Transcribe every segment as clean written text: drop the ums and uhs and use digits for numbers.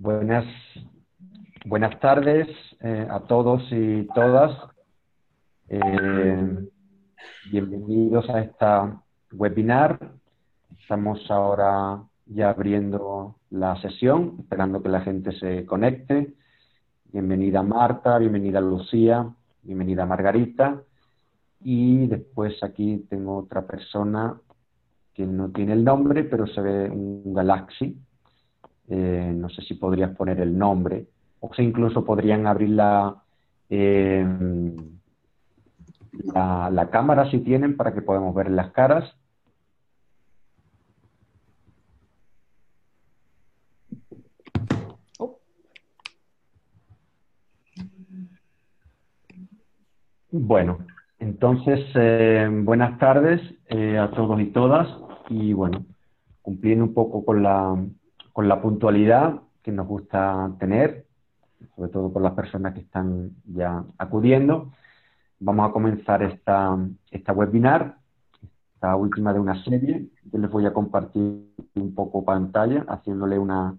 Buenas, buenas tardes a todos y todas. Eh, Bienvenidos a esta webinar. Estamos ahora ya abriendo la sesión, esperando que la gente se conecte. Bienvenida Marta, bienvenida Lucía, bienvenida Margarita. Y después aquí tengo otra persona que no tiene el nombre, pero se ve un Galaxy. No sé si podrías poner el nombre, o si incluso podrían abrir eh, la cámara si tienen, para que podamos ver las caras. Bueno, entonces, buenas tardes a todos y todas, y bueno, cumpliendo un poco con la puntualidad que nos gusta tener, sobre todo por las personas que están ya acudiendo. Vamos a comenzar esta webinar, esta última de una serie. Yo les voy a compartir un poco pantalla, haciéndole una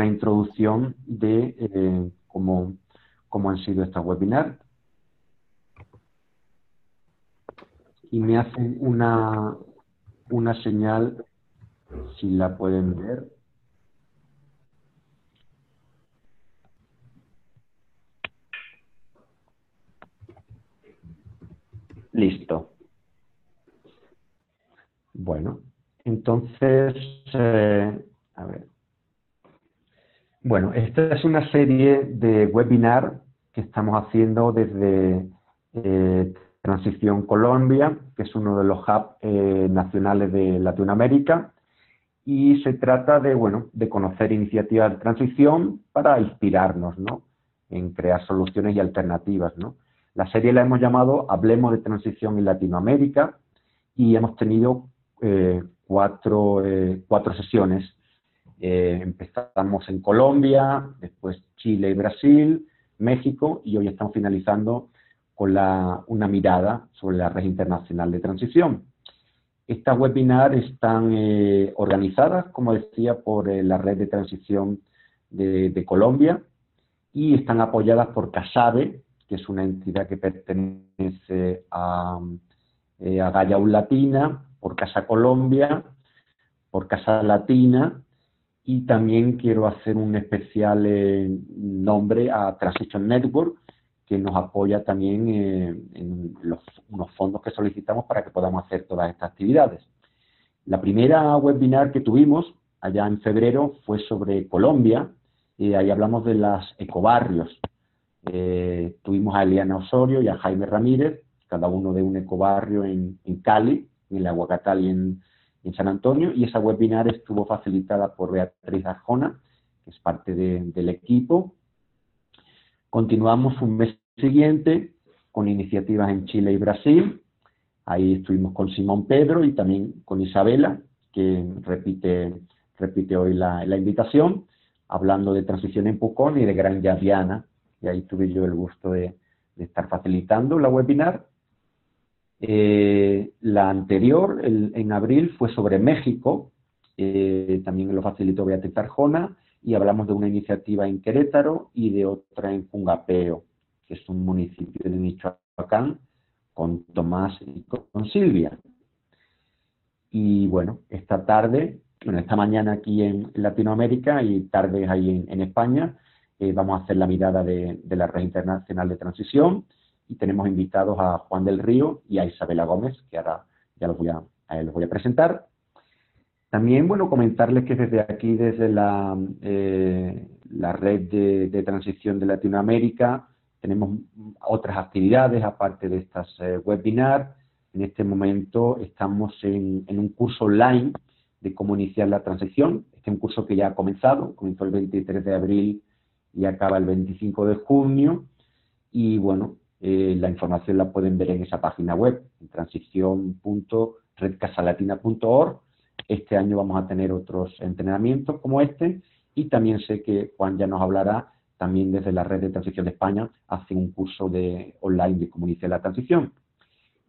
introducción de cómo han sido estas webinars. Y me hacen una señal, si la pueden ver. Listo. Bueno, entonces, a ver. Bueno, esta es una serie de webinar que estamos haciendo desde Transición Colombia, que es uno de los hubs nacionales de Latinoamérica, y se trata de conocer iniciativas de transición para inspirarnos, ¿no?, en crear soluciones y alternativas, ¿no? La serie la hemos llamado Hablemos de Transición en Latinoamérica, y hemos tenido cuatro sesiones. Empezamos en Colombia, después Chile y Brasil, México, y hoy estamos finalizando con una mirada sobre la red internacional de transición. Estas webinars están organizadas, como decía, por la red de transición de Colombia, y están apoyadas por CASABE, que es una entidad que pertenece a Gaia Latina, por Casa Colombia, por Casa Latina, y también quiero hacer un especial nombre a Transition Network, que nos apoya también en unos fondos que solicitamos para que podamos hacer todas estas actividades. La primera webinar que tuvimos allá en febrero fue sobre Colombia, y ahí hablamos de las ecobarrios. Tuvimos a Eliana Osorio y a Jaime Ramírez, cada uno de un ecobarrio en Cali, en el Aguacatal y en San Antonio, y esa webinar estuvo facilitada por Beatriz Arjona, que es parte del equipo. Continuamos un mes siguiente con iniciativas en Chile y Brasil. Ahí estuvimos con Simón Pedro y también con Isabela, que repite hoy la invitación, hablando de transición en Pucón y de Gran Llaviana, y ahí tuve yo el gusto de estar facilitando la webinar. La anterior, en abril, fue sobre México, también lo facilitó Beatriz Arjona, y hablamos de una iniciativa en Querétaro y de otra en Fungapeo, que es un municipio de Michoacán, con Tomás y con Silvia. Y bueno, esta mañana aquí en Latinoamérica y tardes ahí en España, vamos a hacer la mirada de la Red Internacional de Transición, y tenemos invitados a Juan del Río y a Isabela Gómez, que ahora ya los voy a presentar. También, bueno, comentarles que desde aquí, desde la Red de Transición de Latinoamérica, tenemos otras actividades aparte de estas webinars. En este momento estamos en un curso online de cómo iniciar la transición. Este es un curso que ya ha comenzado, comenzó el 23 de abril y acaba el 25 de junio. Y bueno, la información la pueden ver en esa página web, en transición.redcasalatina.org. Este año vamos a tener otros entrenamientos como este, y también sé que Juan ya nos hablará también desde la Red de Transición de España, hace un curso online de cómo iniciar la transición.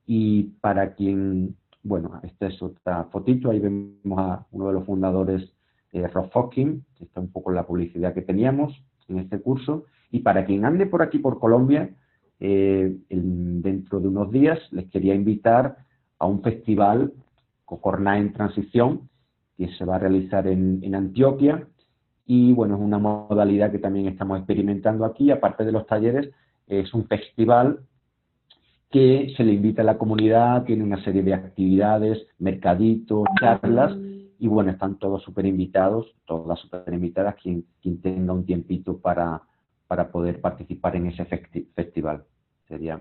Y para quien, bueno, esta es otra fotito, ahí vemos a uno de los fundadores Rofocking, que está un poco en la publicidad que teníamos en este curso. Y para quien ande por aquí, por Colombia, dentro de unos días les quería invitar a un festival, Cocorná en Transición, que se va a realizar en Antioquia. Y bueno, es una modalidad que también estamos experimentando aquí. Aparte de los talleres, es un festival que se le invita a la comunidad, tiene una serie de actividades, mercaditos, charlas, y bueno, están todos súper invitados, todas súper invitadas, quien tenga un tiempito para poder participar en ese festival. Sería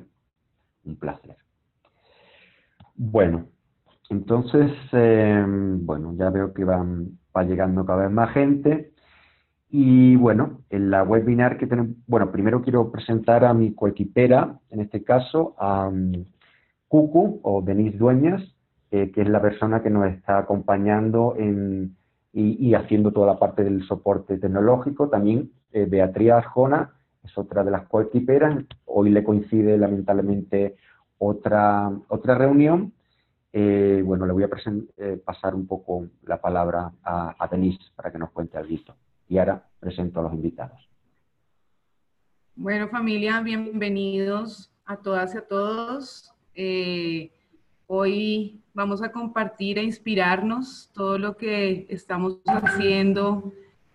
un placer. Bueno, entonces, bueno, ya veo que va llegando cada vez más gente. Y bueno, en la webinar que tenemos, bueno, primero quiero presentar a mi coequipera, en este caso, a Cucu o Denise Dueñas, que es la persona que nos está acompañando y haciendo toda la parte del soporte tecnológico. También Beatriz Arjona es otra de las coequiperas. Hoy le coincide lamentablemente otra reunión. Bueno, le voy a pasar un poco la palabra a Denise para que nos cuente algo. Y ahora presento a los invitados. Bueno, familia, bienvenidos a todas y a todos. Hoy vamos a compartir e inspirarnos todo lo que estamos haciendo,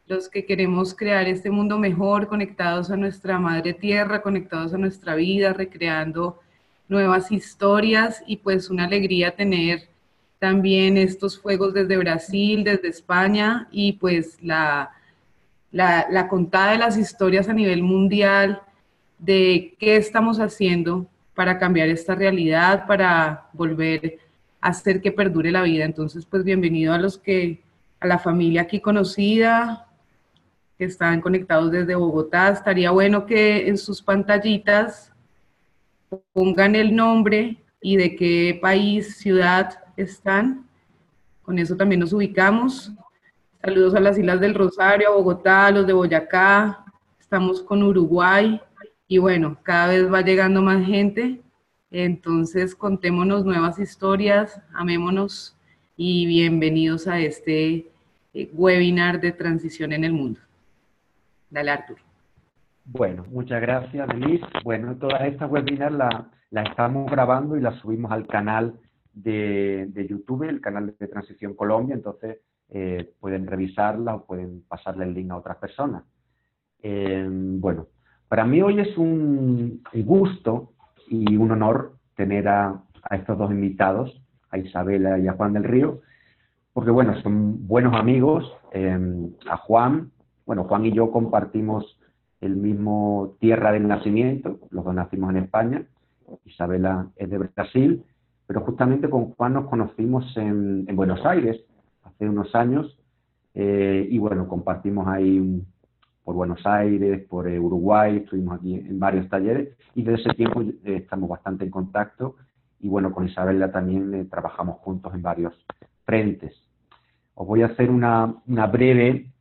los que queremos crear este mundo mejor, conectados a nuestra madre tierra, conectados a nuestra vida, recreando nuevas historias, y pues una alegría tener también estos fuegos desde Brasil, desde España, y pues la contada de las historias a nivel mundial de qué estamos haciendo para cambiar esta realidad, para volver a hacer que perdure la vida. Entonces, pues bienvenido a la familia aquí conocida, que están conectados desde Bogotá. Estaría bueno que en sus pantallitas pongan el nombre y de qué país, ciudad están. Con eso también nos ubicamos. Saludos a las Islas del Rosario, a Bogotá, a los de Boyacá. Estamos con Uruguay. Y bueno, cada vez va llegando más gente. Entonces, contémonos nuevas historias, amémonos y bienvenidos a este webinar de transición en el mundo. Dale, Arturo. Bueno, muchas gracias, Denise. Bueno, todas estas webinars las estamos grabando y las subimos al canal de YouTube, el canal de Transición Colombia, entonces pueden revisarla o pueden pasarle el link a otras personas. Bueno, para mí hoy es un gusto y un honor tener a estos dos invitados, a Isabela y a Juan del Río, porque bueno, son buenos amigos. A Juan, bueno, Juan y yo compartimos el mismo tierra del nacimiento, los dos nacimos en España, Isabela es de Brasil, pero justamente con Juan nos conocimos en Buenos Aires hace unos años, y bueno, compartimos ahí por Buenos Aires, por Uruguay, estuvimos aquí en varios talleres, y desde ese tiempo estamos bastante en contacto, y bueno, con Isabela también trabajamos juntos en varios frentes. Os voy a hacer una breve,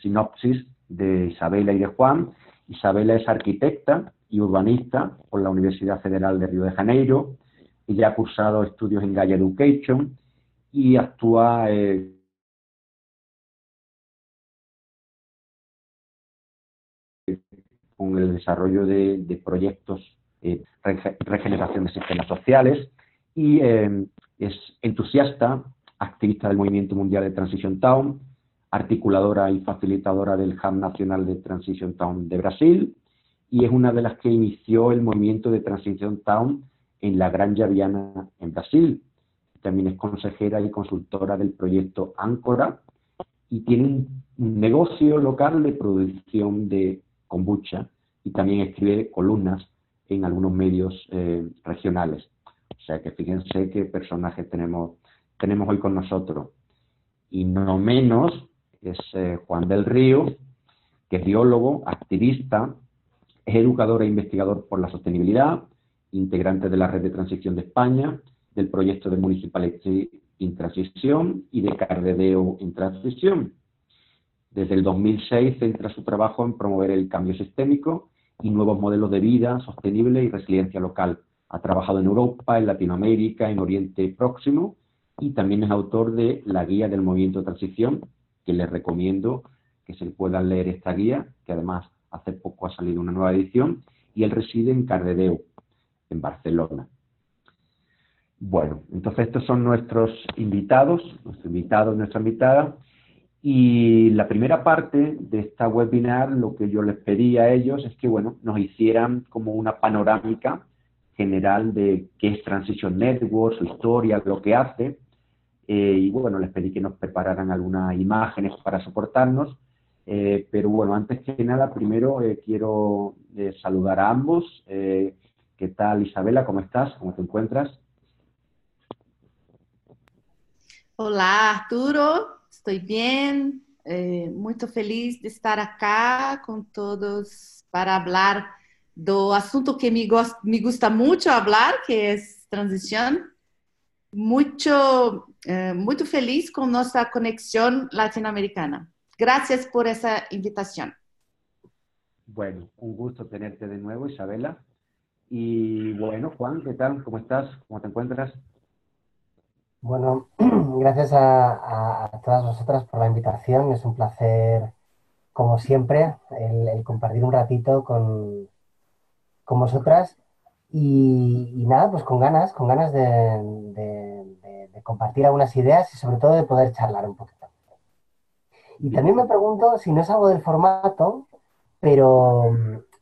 sinopsis de Isabela y de Juan. Isabela es arquitecta y urbanista por la Universidad Federal de Río de Janeiro. Ella ha cursado estudios en Gaia Education y actúa con el desarrollo de proyectos, regeneración de sistemas sociales, y es entusiasta, activista del Movimiento Mundial de Transition Town, articuladora y facilitadora del Hub Nacional de Transition Town de Brasil, y es una de las que inició el movimiento de Transition Town en la Granja Viana en Brasil. También es consejera y consultora del proyecto Áncora, y tiene un negocio local de producción de kombucha, y también escribe columnas en algunos medios regionales. O sea que fíjense qué personajes tenemos hoy con nosotros. Y no menos es Juan del Río, que es biólogo, activista, es educador e investigador por la sostenibilidad, integrante de la Red de Transición de España, del proyecto de Municipality in Transición y de Cardedeu en Transición. Desde el 2006 centra su trabajo en promover el cambio sistémico y nuevos modelos de vida sostenible y resiliencia local. Ha trabajado en Europa, en Latinoamérica, en Oriente Próximo, y también es autor de la Guía del Movimiento de Transición, que les recomiendo que se puedan leer esta guía, que además hace poco ha salido una nueva edición, y él reside en Cardedeu, en Barcelona. Bueno, entonces estos son nuestros invitados, nuestra invitada, y la primera parte de esta webinar, lo que yo les pedí a ellos es que, bueno, nos hicieran como una panorámica general de qué es Transition Network, su historia, lo que hace, y bueno, les pedí que nos prepararan algunas imágenes para soportarnos, pero bueno, antes que nada, primero quiero saludar a ambos. ¿Qué tal, Isabela? ¿Cómo estás? ¿Cómo te encuentras? Olá, Arturo, estou bem, muito feliz de estar aqui com todos para falar do assunto que me gusta muito falar, que é transição. Muito feliz com nossa conexão latino-americana. Gracias por essa invitação. Bueno, un gusto tenerte de nuevo, Isabela. Y bueno, Juan, ¿qué tal? ¿Cómo estás? ¿Cómo te encuentras? Bueno, gracias a todas vosotras por la invitación. Es un placer, como siempre, el compartir un ratito con vosotras. Y nada, pues con ganas de compartir algunas ideas y sobre todo de poder charlar un poquito. Y también me pregunto si no es algo del formato, pero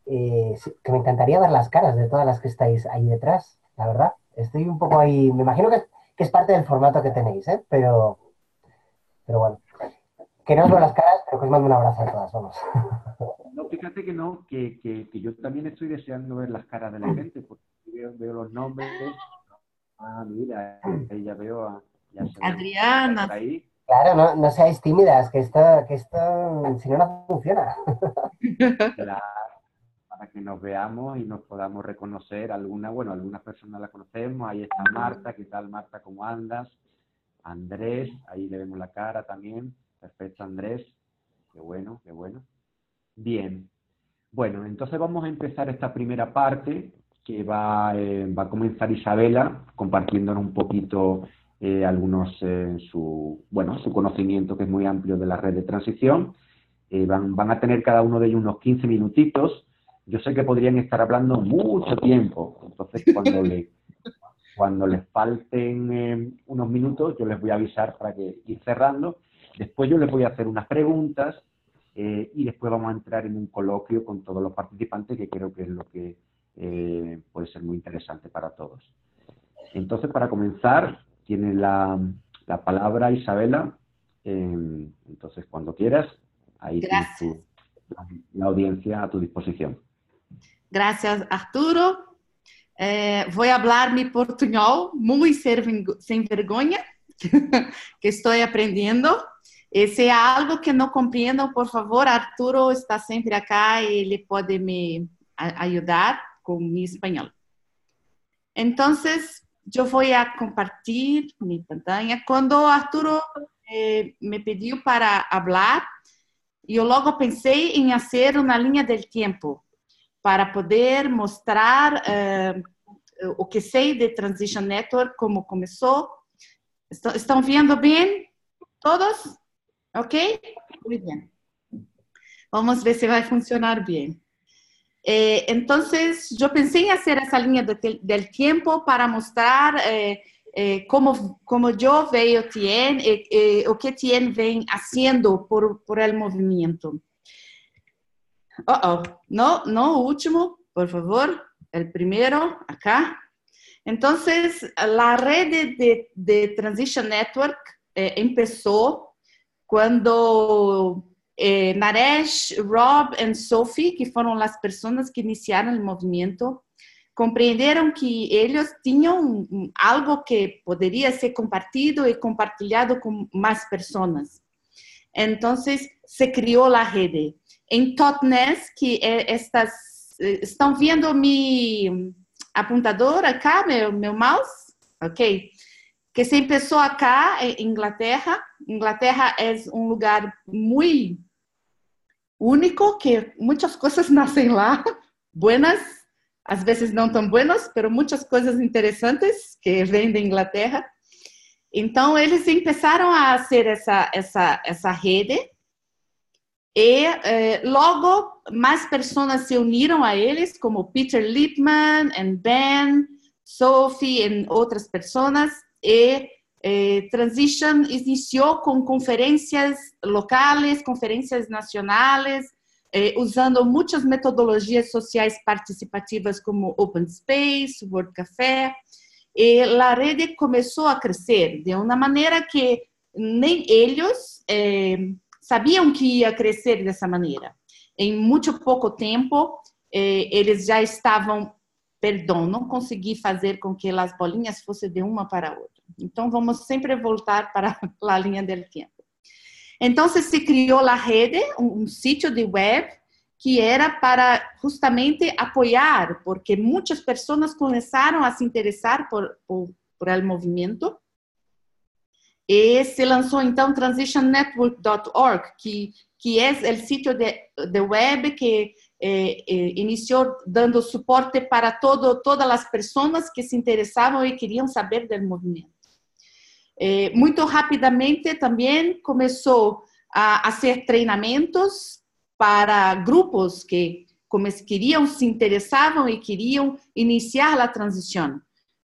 que me encantaría ver las caras de todas las que estáis ahí detrás, la verdad. Estoy un poco ahí, me imagino que es parte del formato que tenéis, ¿eh? Pero bueno, que no os veo las caras, pero que os mando un abrazo a todas, vamos. No, fíjate que no, que yo también estoy deseando ver las caras de la gente, porque veo los nombres. Ah, mira, ahí ya veo a Adriana. por ahí. Claro, no seáis tímidas, que esto si no, no funciona. Claro, para que nos veamos y nos podamos reconocer. Algunas personas la conocemos. Ahí está Marta. ¿Qué tal, Marta? ¿Cómo andas? Andrés, ahí le vemos la cara también. Perfecto, Andrés. Qué bueno, qué bueno. Bien. Bueno, entonces vamos a empezar esta primera parte que va a comenzar Isabela compartiéndonos un poquito su conocimiento, que es muy amplio, de la red de transición. Van a tener cada uno de ellos unos 15 minutitos. Yo sé que podrían estar hablando mucho tiempo, entonces cuando les falten unos minutos, yo les voy a avisar para que ir cerrando. Después yo les voy a hacer unas preguntas y después vamos a entrar en un coloquio con todos los participantes, que creo que es lo que puede ser muy interesante para todos. Entonces, para comenzar, tiene la palabra Isabela. Entonces, cuando quieras, ahí tienes la audiencia a tu disposición. Gracias, Arturo. Voy a hablar mi portuñol muy sin vergüenza, que estoy aprendiendo. Si hay algo que no comprendo, por favor, Arturo está siempre acá y él puede me ayudar con mi español. Entonces, yo voy a compartir mi pantalla. Cuando Arturo me pidió para hablar, yo luego pensé en hacer una línea del tiempo para poder mostrar o que sei de Transition Network, como começou. ¿Están viendo bien todos? ¿Ok? Muy bien. Vamos a ver si va a funcionar bien. Entonces, yo pensé en hacer esa línea del tiempo para mostrar como yo veo Tien, o que Tien ven haciendo por el movimiento. No, último, por favor, el primero, acá. Entonces, la red de Transition Network empezó cuando Naresh, Rob y Sophie, que fueron las personas que iniciaron el movimiento, comprendieron que ellos tenían algo que podría ser compartido y compartilhado con más personas. Entonces, se creó la red. En Totnes, que estão vendo mi apuntador acá, meu mouse? Ok. Que se empezó acá en Inglaterra. Inglaterra es un lugar muy único, que muchas cosas nacen lá, buenas, a veces no tan buenas, pero muchas cosas interesantes que vêm de Inglaterra. Então, eles começaram a fazer essa rede e logo mais pessoas se uniram a eles, como Peter Lipman, Ben, Sophie e outras pessoas. E Transition iniciou com conferências locais, conferências nacionais, usando muitas metodologias sociais participativas como Open Space, World Café. E a rede começou a crescer de uma maneira que nem eles sabiam que ia crescer dessa maneira. Em muito pouco tempo, eles já estavam, não consegui fazer com que as bolinhas fossem de uma para a outra. Então, vamos sempre voltar para a linha do tempo. Então, se criou a rede, um sítio de web, que era para justamente apoiar, porque muitas pessoas começaram a se interessar por el movimento. E se lançou, então, transitionnetwork.org, que é o sítio de web que iniciou dando suporte para todas as pessoas que se interessavam e queriam saber do movimento. Muito rapidamente também começou a fazer treinamentos para grupos que queriam, se interessavam e queriam iniciar a transição.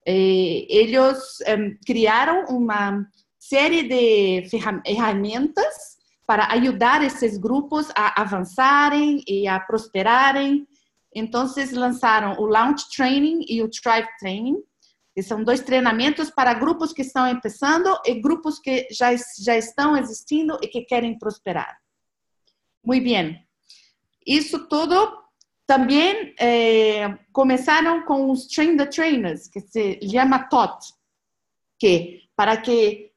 Eles criaram uma série de ferramentas para ajudar esses grupos a avançarem e a prosperarem. Então, lançaram o Launch Training e o Thrive Training, que são 2 treinamentos para grupos que estão começando e grupos que já estão existindo e que querem prosperar. Muito bem. Isso tudo também começaram com os Train the Trainers, que se chama TOT, para que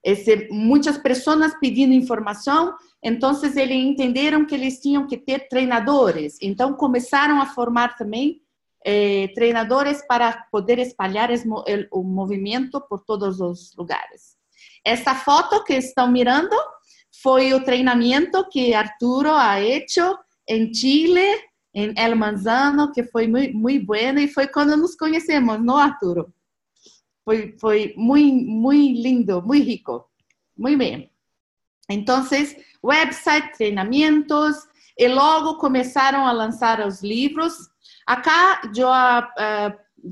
muitas pessoas pedindo informação, então eles entenderam que eles tinham que ter treinadores. Então, começaram a formar também treinadores para poder espalhar o movimento por todos os lugares. Essa foto que estão mirando foi o treinamento que Arturo ha hecho em Chile, em El Manzano, que foi muito bueno e foi quando nos conhecemos, não, Arturo? Foi muito lindo, muito rico. Muito bem. Então, website, treinamentos, e logo começaram a lançar os livros. Acá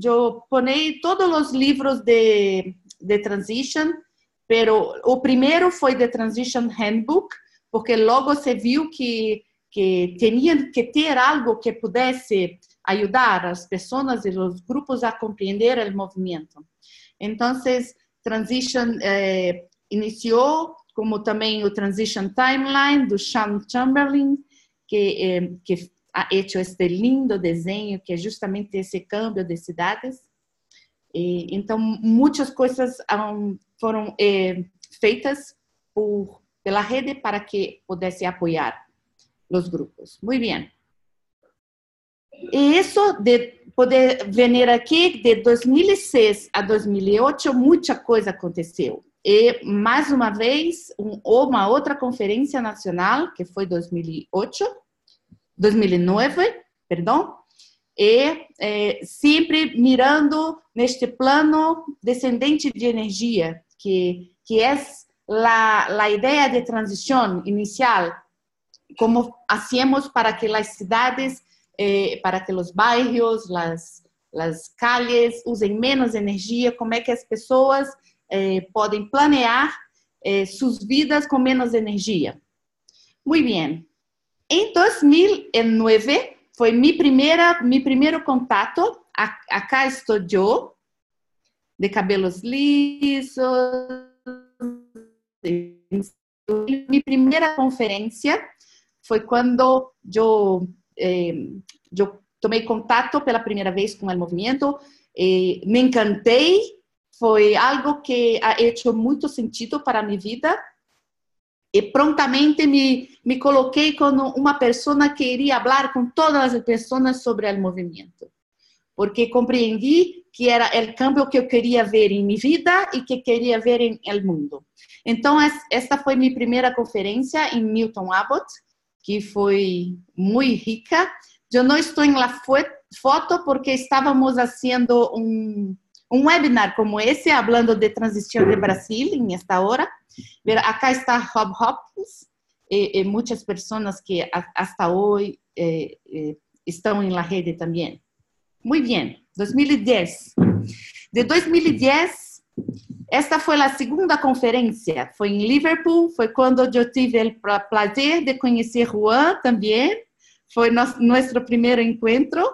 eu ponei todos os livros de Transition, pero o primeiro foi The Transition Handbook, porque logo se viu que tinha que ter algo que pudesse ajudar as pessoas e os grupos a compreender o movimento. Então, Transition iniciou, como também o Transition Timeline, do Sean Chamberlain, que ha hecho este lindo desenho, que é justamente esse câmbio de cidades. Então, muitas coisas foram feitas pela rede para que pudesse apoiar os grupos. Muito bem. E isso de poder ver aqui, de 2006 a 2008, muita coisa aconteceu. E, mais uma vez, uma outra conferência nacional, que foi 2009, perdão, e sempre mirando neste plano descendente de energia, que é a ideia de transição inicial, como hacemos para que as cidades, para que os bairros, as calles usem menos energia, como é que as pessoas podem planear suas vidas com menos energia. Muito bem. Em 2009, foi meu primeiro contato. Acá estou eu, de cabelos lisos. Minha primeira conferência foi quando eu tomei contato pela primeira vez com o movimento. Me encantei. Foi algo que ha hecho muito sentido para a minha vida. E prontamente me coloquei como uma pessoa que iria falar com todas as pessoas sobre o movimento. Porque compreendi que era o cambio que eu queria ver em minha vida e que queria ver em el mundo. Então, esta foi minha primeira conferência em Milton Abbott, que foi muito rica. Eu não estou na foto porque estávamos fazendo un webinar como ese, hablando de transición de Brasil en esta hora. Pero acá está Rob Hopkins, muchas personas que hasta hoy están en la rede también. Muy bien, 2010. De 2010, esta fue la segunda conferencia. Fue en Liverpool, fue cuando yo tuve el placer de conocer Juan también. Fue nuestro primer encuentro.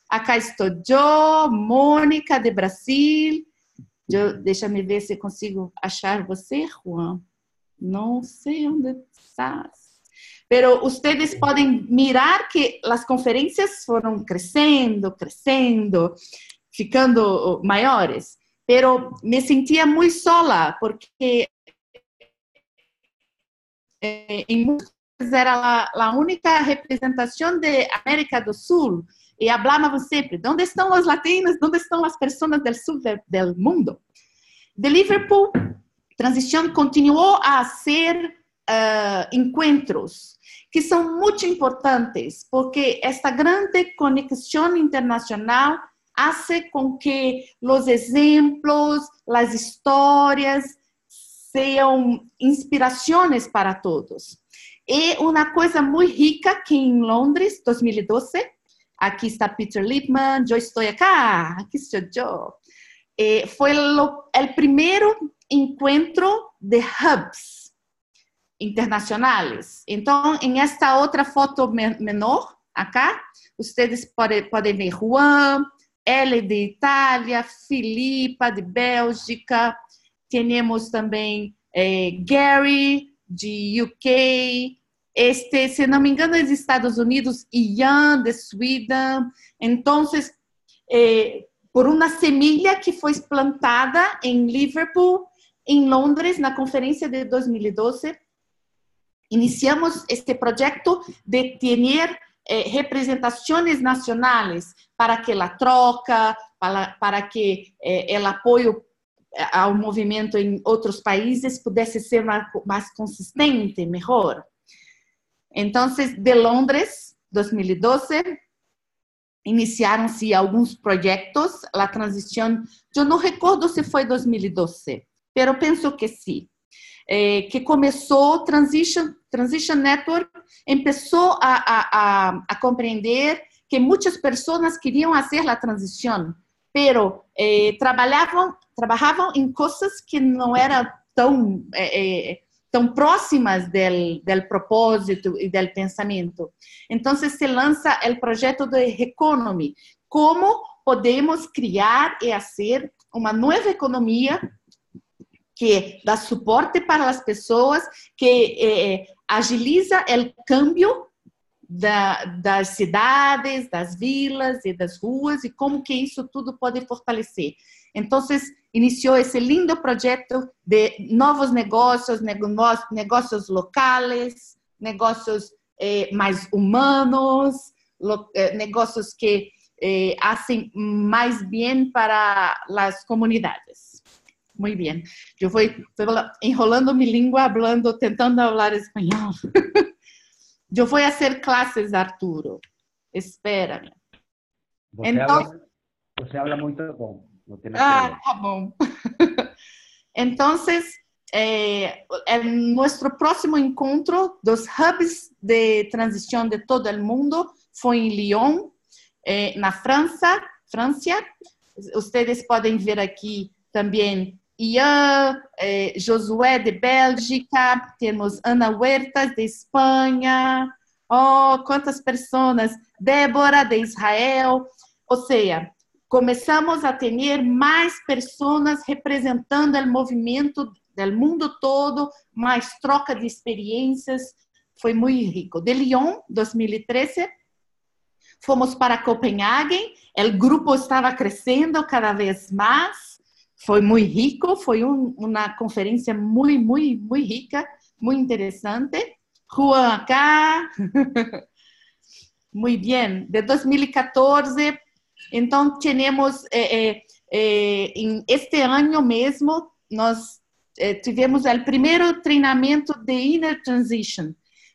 Acá estoy yo, Mônica de Brasil. Déjame ver si consigo achar você, Juan. No sé dónde estás. Pero ustedes pueden mirar que las conferencias fueron creciendo, ficando mayores. Pero me sentía muy sola, porque en muchos era la única representación de América do Sul. Y hablábamos siempre, ¿dónde están los latinos? ¿Dónde están las personas del sur del mundo? De Liverpool, Transición continuó a hacer encuentros que son muy importantes, porque esta grande conexión internacional hace con que los ejemplos, las historias sean inspiraciones para todos. Y una cosa muy rica que en Londres, 2012, aquí está Peter Lippmann, yo estoy acá, aquí estoy yo. Fue el primero encuentro de hubs internacionales. Entonces, en esta otra foto menor, acá, ustedes pueden ver Juan, L de Itália, Filipa de Bélgica, temos também Gary de UK, se não me engano, dos Estados Unidos, Ian de Sweden. Então, por uma semilha que foi plantada em Liverpool, em Londres, na conferência de 2012, iniciamos este projeto de ter representações nacionais para que a troca, para que o apoio ao movimento em outros países pudesse ser mais consistente, melhor. Então, de Londres, 2012, iniciaram-se alguns projetos. A transição, eu não recordo se foi 2012, mas penso que sim. Que começou, Transition Network começou a compreender que muitas pessoas queriam fazer a transição, pero trabalhavam em coisas que não eram tão próximas do propósito e do pensamento. Então, se lança o projeto de Reconomy. Como podemos criar e fazer uma nova economia que dá suporte para as pessoas, que agiliza o câmbio das cidades, das vilas e das ruas, e como que isso tudo pode fortalecer. Então, iniciou esse lindo projeto de novos negócios, negócios locais, negócios mais humanos, negócios que fazem mais bem para as comunidades. Muito bem. Eu vou enrolando minha língua, tentando falar espanhol. Eu vou fazer classes, Arturo. Espera-me. Você habla muito bom. Tá bom. Então, nosso próximo encontro dos hubs de transição de todo o mundo foi em Lyon, na França. Vocês podem ver aqui também Ian, Josué de Bélgica, temos Ana Huertas de Espanha, quantas pessoas, Débora de Israel, ou seja, começamos a ter mais pessoas representando o movimento do mundo todo, mais troca de experiências, foi muito rico. De Lyon, 2013, fomos para Copenhague, o grupo estava crescendo cada vez mais, foi muito rico, foi uma conferência muito rica, muito interessante. Juan acá, muito bem. De 2014, então temos, este ano mesmo, nós tivemos o primeiro treinamento de Inner Transition,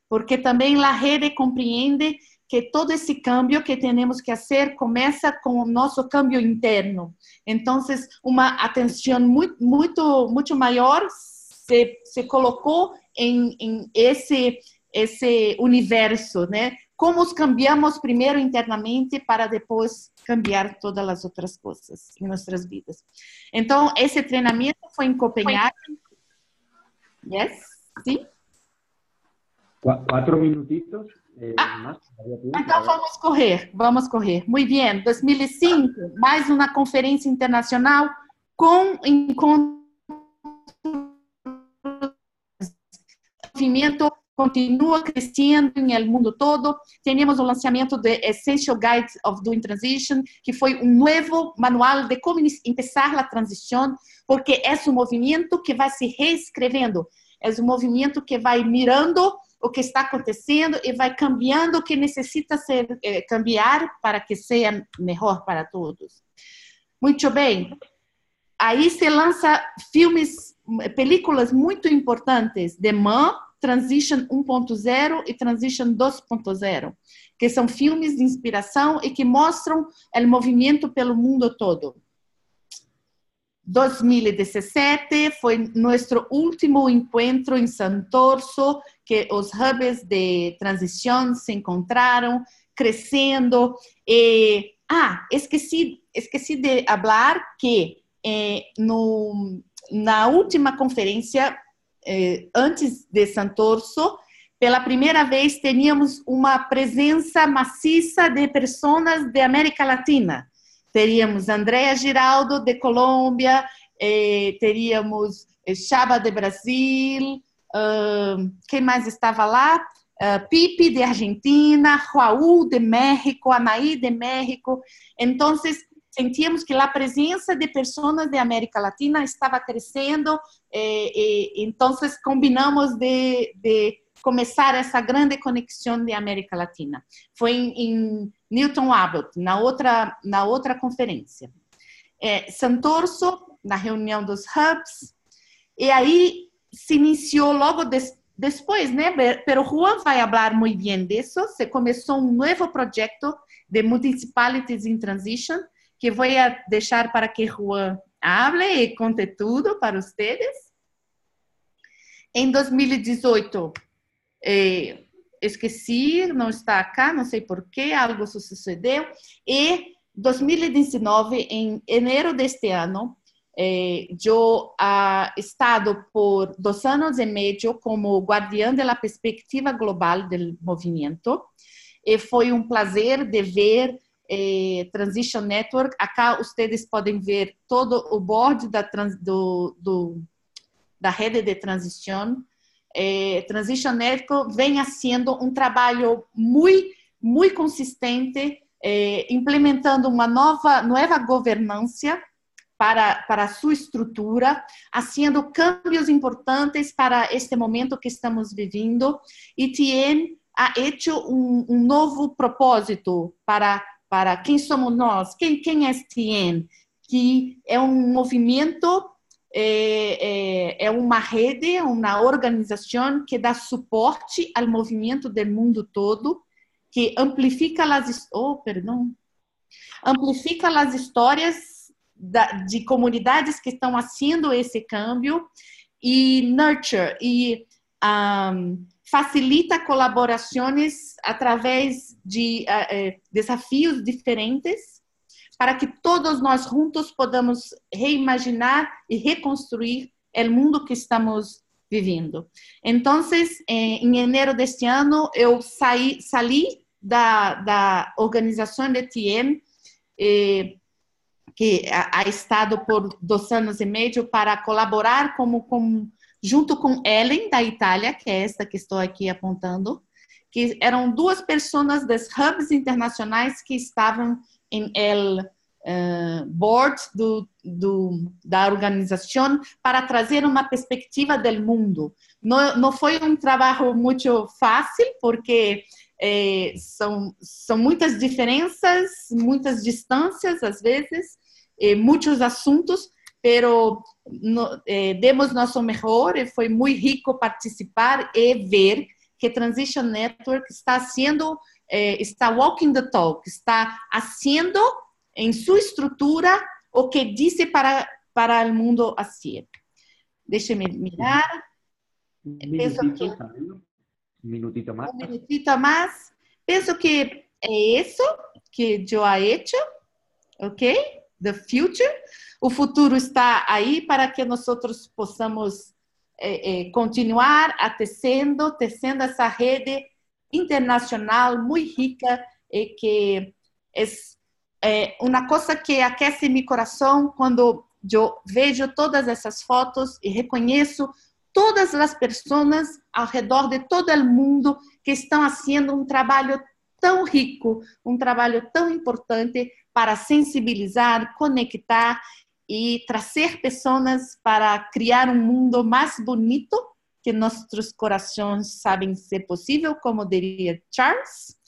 porque também a rede compreende que todo esse cambio que temos que fazer começa com o nosso cambio interno. Então, uma atenção muito maior se colocou em esse universo, né? Como os cambiamos primeiro internamente para depois cambiar todas as outras coisas em nossas vidas. Então, esse treinamento foi em Copenhague. Yes? Sim? 4 minutitos más. Então vamos correr. Muito bem. 2005, mais uma conferência internacional com encontros. O movimento continua crescendo no mundo todo. Temos o lançamento do Essential Guide of Doing Transition, que foi novo manual de como começar a transição, porque é um movimento que vai se reescrevendo. É um movimento que vai mirando o que está acontecendo e vai cambiando o que necessita ser cambiar para que seja melhor para todos. Muito bem. Aí se lança películas muito importantes de MAN, Transition 1.0 e Transition 2.0, que são filmes de inspiração e que mostram o movimento pelo mundo todo. 2017 foi nosso último encontro em Santorso, que os hubs de transição se encontraram, crescendo. Esqueci de falar que na última conferência, antes de Santorso, pela primeira vez teríamos uma presença maciça de pessoas da América Latina. Teríamos Andrea Giraldo, de Colômbia, teríamos Chaba, de Brasil, quem mais estava lá? Pipi, de Argentina, Raul, de México, Anaí, de México. Então, sentíamos que a presença de pessoas da América Latina estava crescendo, então combinamos de começar essa grande conexão de América Latina. Foi em Newton Abbot, na outra conferência. Santorso, na reunião dos hubs, e aí se iniciou logo depois, né? Pero Juan vai falar muito bem disso. Se começou novo projeto de Municipalities in Transition, que vou deixar para que Juan hable e conte tudo para vocês. Em 2018, esqueci, não está acá, não sei porquê, algo sucedeu. E 2019, em enero deste ano, eu he estado por 2 anos e meio como guardiã da perspectiva global do movimento. E foi um prazer de ver Transition Network. Acá vocês podem ver todo o board da rede de transição. Transition Network vem fazendo um trabalho muito consistente, implementando uma nova governança para sua estrutura, fazendo cambios importantes para este momento que estamos vivendo, e ha hecho um novo propósito para quem somos nós, quem é TN, que é um movimento, é uma rede, uma organização que dá suporte ao movimento do mundo todo, que amplifica as histórias de comunidades que estão fazendo esse câmbio e nurture e facilita colaborações através de desafios diferentes para que todos nós juntos podamos reimaginar e reconstruir o mundo que estamos vivendo. Então, em enero deste ano, eu saí da organização de TN, que ha estado por 2 anos e meio para colaborar junto com Ellen, da Itália, que é esta que estou aqui apontando, que eram 2 pessoas dos hubs internacionais que estavam em board da organização para trazer uma perspectiva do mundo. Não foi um trabalho muito fácil, porque são muitas diferenças, muitas distâncias, às vezes, muitos assuntos, pero demos nosso melhor e foi muito rico participar e ver que Transition Network está sendo está walking the talk, está haciendo en su estructura o que dice para el mundo hacer. Déjeme mirar. Un Pienso minutito, que Isabel. Un minutito más. un minutito más. Pienso que eso que yo he hecho, ¿ok? The future. O futuro está aí para que nós possamos continuar tecendo essa rede internacional muito rica e que é uma coisa que aquece meu coração quando eu vejo todas essas fotos e reconheço todas as pessoas ao redor de todo o mundo que estão fazendo um trabalho tão rico, um trabalho tão importante para sensibilizar, conectar e trazer pessoas para criar um mundo mais bonito que nossos corações sabem ser possível, como diria Charles.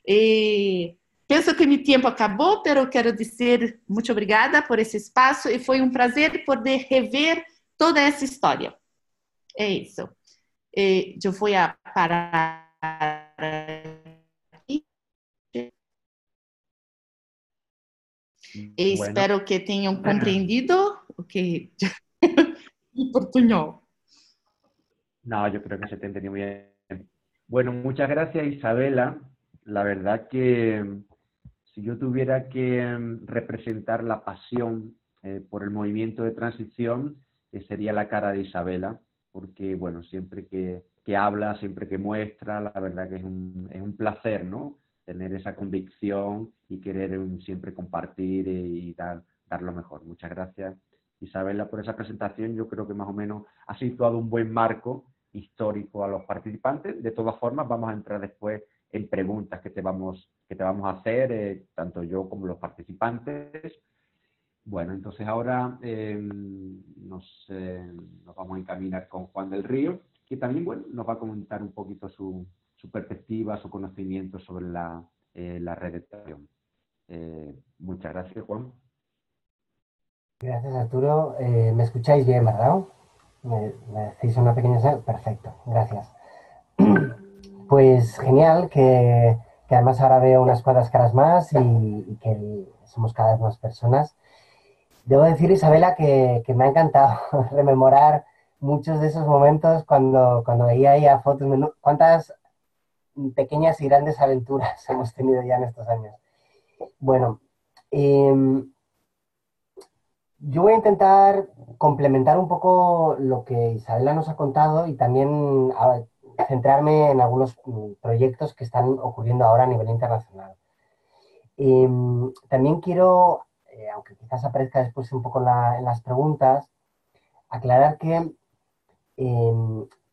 E penso que meu tempo acabou, mas quero dizer muito obrigada por esse espaço e foi um prazer poder rever toda essa história. É isso. Eu vou parar aqui. E Bueno. espero que tenham compreendido o que en portuñol. No, yo creo que se te entendió muy bien. Bueno, muchas gracias, Isabela. La verdad que si yo tuviera que representar la pasión por el movimiento de transición, sería la cara de Isabela, porque, bueno, siempre que habla, siempre que muestra, la verdad que es un placer, ¿no? Tener esa convicción y querer siempre compartir y dar lo mejor. Muchas gracias, Isabela, por esa presentación. Yo creo que más o menos ha situado un buen marco histórico a los participantes. De todas formas, vamos a entrar después en preguntas que te vamos a hacer, tanto yo como los participantes. Bueno, entonces ahora nos vamos a encaminar con Juan del Río, que también, bueno, nos va a comentar un poquito su perspectiva, su conocimiento sobre la redactación. Muchas gracias, Juan. Gracias, Arturo. ¿Me escucháis bien, verdad? ¿Me decís una pequeña señal? Perfecto, gracias. Pues genial, que además ahora veo unas cuantas caras más y que somos cada vez más personas. Debo decir, Isabela, que me ha encantado rememorar muchos de esos momentos cuando veía ahí a fotos. ¿Cuántas pequeñas y grandes aventuras hemos tenido ya en estos años? Bueno, yo voy a intentar complementar un poco lo que Isabela nos ha contado y también centrarme en algunos proyectos que están ocurriendo ahora a nivel internacional. También quiero, aunque quizás aparezca después un poco en las preguntas, aclarar que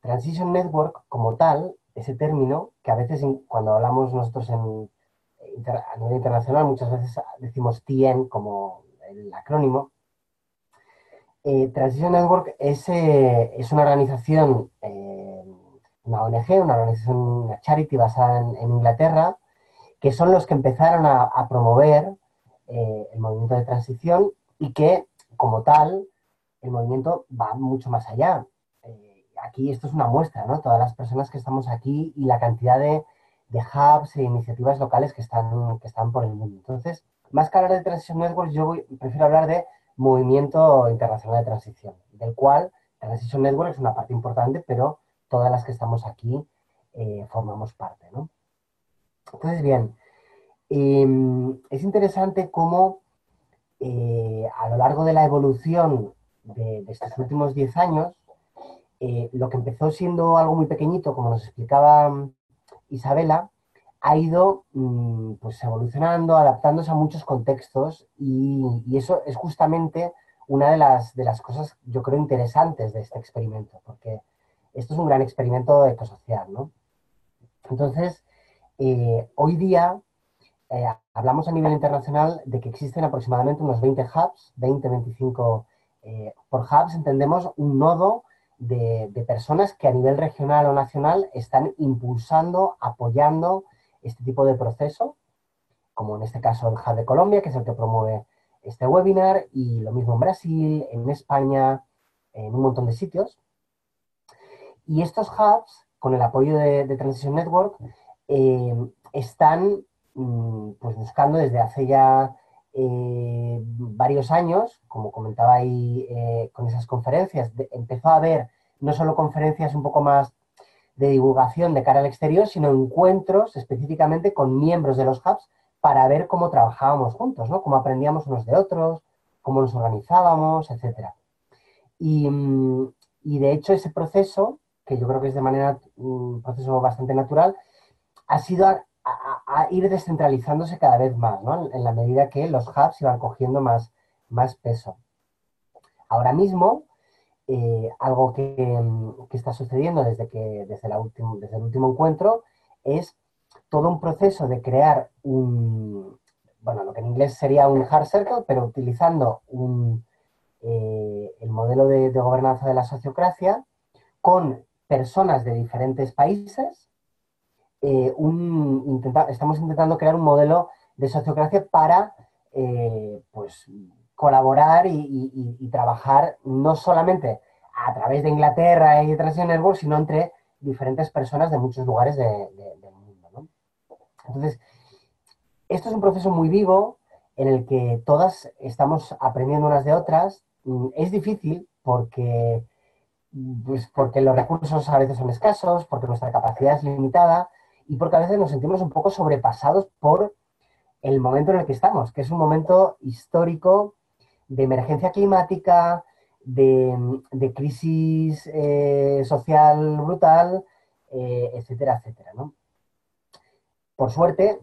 Transition Network como tal, ese término, que a veces cuando hablamos nosotros a nivel internacional, muchas veces decimos TN como el acrónimo. Transition Network es una organización, una ONG, una charity basada en Inglaterra, que son los que empezaron a promover el movimiento de transición y que, como tal, el movimiento va mucho más allá. Aquí esto es una muestra, ¿no? Todas las personas que estamos aquí y la cantidad de hubs e iniciativas locales que están por el mundo. Entonces, más que hablar de Transition Network, yo prefiero hablar de Movimiento Internacional de Transición, del cual Transition Network es una parte importante, pero todas las que estamos aquí formamos parte, ¿no? Entonces, bien, es interesante cómo a lo largo de la evolución de estos últimos 10 años, lo que empezó siendo algo muy pequeñito, como nos explicaba Isabela, ha ido pues evolucionando, adaptándose a muchos contextos y eso es justamente una de las cosas, yo creo, interesantes de este experimento, porque esto es un gran experimento ecosocial, ¿no? Entonces, hoy día hablamos a nivel internacional de que existen aproximadamente unos 20 hubs, 20-25 por hubs entendemos un nodo de personas que a nivel regional o nacional están impulsando, apoyando este tipo de proceso, como en este caso el Hub de Colombia, que es el que promueve este webinar, y lo mismo en Brasil, en España, en un montón de sitios. Y estos hubs, con el apoyo de Transition Network, están pues buscando desde hace ya varios años, como comentaba ahí con esas conferencias, empezó a haber no solo conferencias un poco más de divulgación de cara al exterior, sino encuentros específicamente con miembros de los hubs para ver cómo trabajábamos juntos, ¿no? Cómo aprendíamos unos de otros, cómo nos organizábamos, etc. Y de hecho ese proceso, que yo creo que es de manera un proceso bastante natural, ha sido a ir descentralizándose cada vez más, ¿no? En la medida que los hubs iban cogiendo más peso. Ahora mismo, algo que está sucediendo desde el último encuentro es todo un proceso de crear bueno, lo que en inglés sería un hard circle, pero utilizando el modelo de gobernanza de la sociocracia con personas de diferentes países. Estamos intentando crear un modelo de sociocracia para pues, colaborar y trabajar no solamente a través de Inglaterra y de Transition Network, sino entre diferentes personas de muchos lugares del mundo, ¿no? Entonces, esto es un proceso muy vivo en el que todas estamos aprendiendo unas de otras. Es difícil porque los recursos a veces son escasos, porque nuestra capacidad es limitada y porque a veces nos sentimos un poco sobrepasados por el momento en el que estamos, que es un momento histórico de emergencia climática, de crisis social brutal, etcétera, etcétera, ¿no? Por suerte,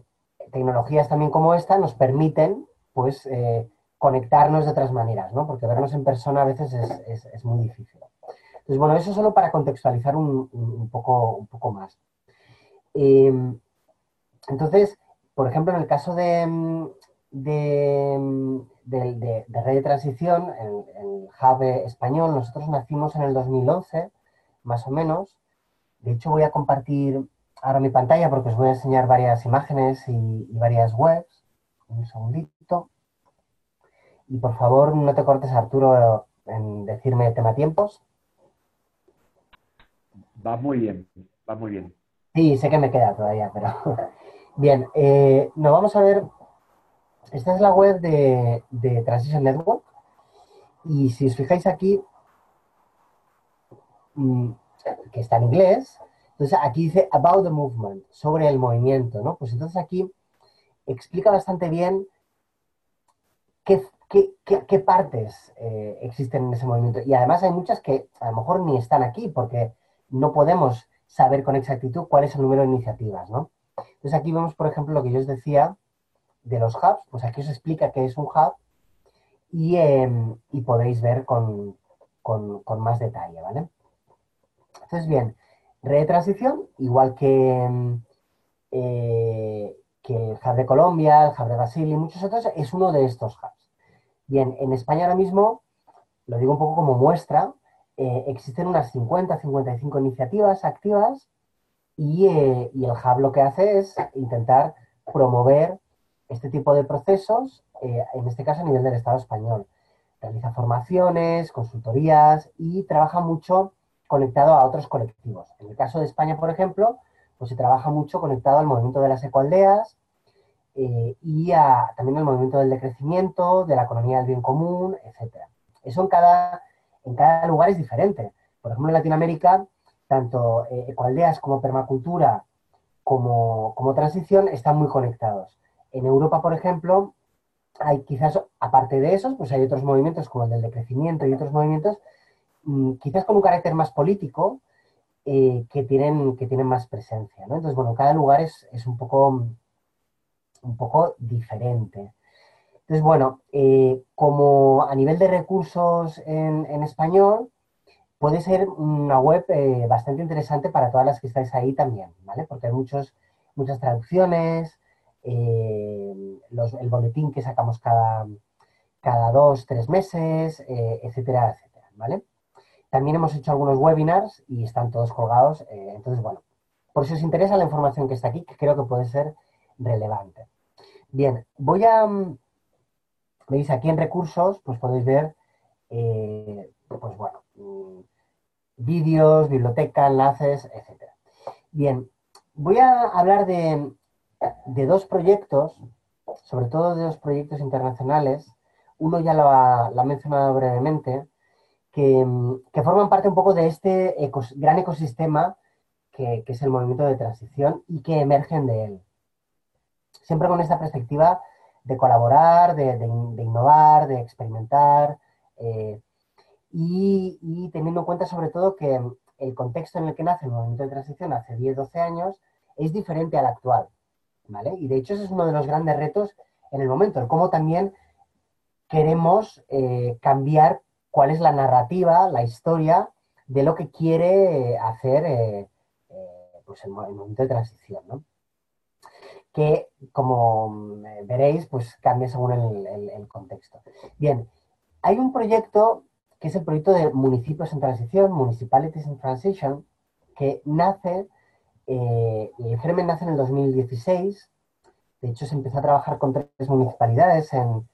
tecnologías también como esta nos permiten, pues, conectarnos de otras maneras, ¿no? Porque vernos en persona a veces es muy difícil. Entonces, bueno, eso solo para contextualizar un poco más. Entonces, por ejemplo, en el caso de Red de Transición, el hub español, nosotros nacimos en el 2011, más o menos. De hecho, voy a compartir ahora mi pantalla porque os voy a enseñar varias imágenes y varias webs. Un segundito. Y por favor, no te cortes, Arturo, en decirme tema tiempos. Va muy bien, va muy bien. Sí, sé que me queda todavía, pero... Bien, nos vamos a ver... Esta es la web de Transition Network. Y si os fijáis aquí, que está en inglés, entonces aquí dice About the Movement, sobre el movimiento, ¿no? Pues entonces aquí explica bastante bien qué partes existen en ese movimiento. Y además hay muchas que a lo mejor ni están aquí, porque no podemos saber con exactitud cuál es el número de iniciativas, ¿no? Entonces aquí vemos, por ejemplo, lo que yo os decía de los hubs, pues aquí os explica qué es un hub y podéis ver con más detalle, ¿vale? Entonces, bien, Red de Transición, igual que el hub de Colombia, el hub de Brasil y muchos otros, es uno de estos hubs. Bien, en España ahora mismo, lo digo un poco como muestra, existen unas 50-55 iniciativas activas y el hub lo que hace es intentar promover este tipo de procesos, en este caso a nivel del Estado español. Realiza formaciones, consultorías y trabaja mucho conectado a otros colectivos. En el caso de España, por ejemplo, pues se trabaja mucho conectado al movimiento de las ecoaldeas y también al movimiento del decrecimiento, de la economía del bien común, etc. Eso en cada lugar es diferente. Por ejemplo, en Latinoamérica, tanto ecoaldeas como permacultura como transición están muy conectados. En Europa, por ejemplo, hay quizás, aparte de esos, pues hay otros movimientos como el del decrecimiento y otros movimientos, quizás con un carácter más político, que tienen más presencia, ¿no? Entonces, bueno, cada lugar es un poco diferente. Entonces, bueno, como a nivel de recursos en español, puede ser una web bastante interesante para todas las que estáis ahí también, ¿vale? Porque hay muchas traducciones, el boletín que sacamos cada 2-3 meses, etcétera, etcétera, ¿vale? También hemos hecho algunos webinars y están todos colgados, entonces, bueno, por si os interesa la información que está aquí, que creo que puede ser relevante. Bien, veis aquí en recursos, pues podéis ver, pues bueno, vídeos, biblioteca, enlaces, etc. Bien, Voy a hablar de dos proyectos, sobre todo de dos proyectos internacionales. Uno ya lo ha mencionado brevemente, que forman parte un poco de este gran ecosistema que es el movimiento de transición y que emergen de él. Siempre con esta perspectiva de colaborar, de innovar, de experimentar, y teniendo en cuenta sobre todo que el contexto en el que nace el movimiento de transición hace 10-12 años es diferente al actual, ¿vale? Y de hecho ese es uno de los grandes retos en el momento, el cómo también queremos cambiar cuál es la narrativa, la historia de lo que quiere hacer pues el movimiento de transición, ¿no? Que, como veréis, pues cambia según el contexto. Bien, hay un proyecto que es el proyecto de municipios en transición, Municipalities in Transition, que nace, el germen nace en el 2016. De hecho, se empezó a trabajar con 3 municipalidades en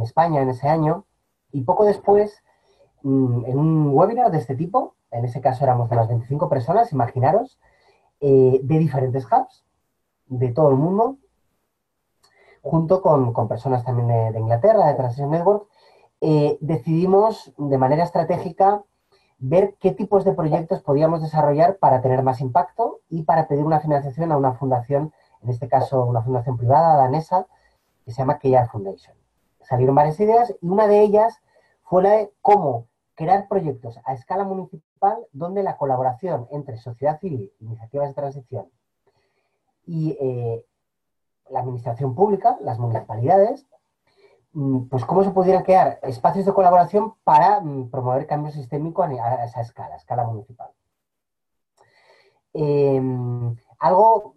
España en ese año, y poco después, en un webinar de este tipo, en ese caso éramos unas 25 personas, imaginaros, de diferentes hubs, de todo el mundo, junto con personas también de Inglaterra, de Transition Network, decidimos de manera estratégica ver qué tipos de proyectos podíamos desarrollar para tener más impacto y para pedir una financiación a una fundación, en este caso una fundación privada danesa, que se llama KR Foundation. Salieron varias ideas y una de ellas fue la de cómo crear proyectos a escala municipal donde la colaboración entre sociedad civil, iniciativas de transición y la administración pública, las municipalidades, pues cómo se pudieran crear espacios de colaboración para promover cambio sistémico a esa escala municipal. Algo,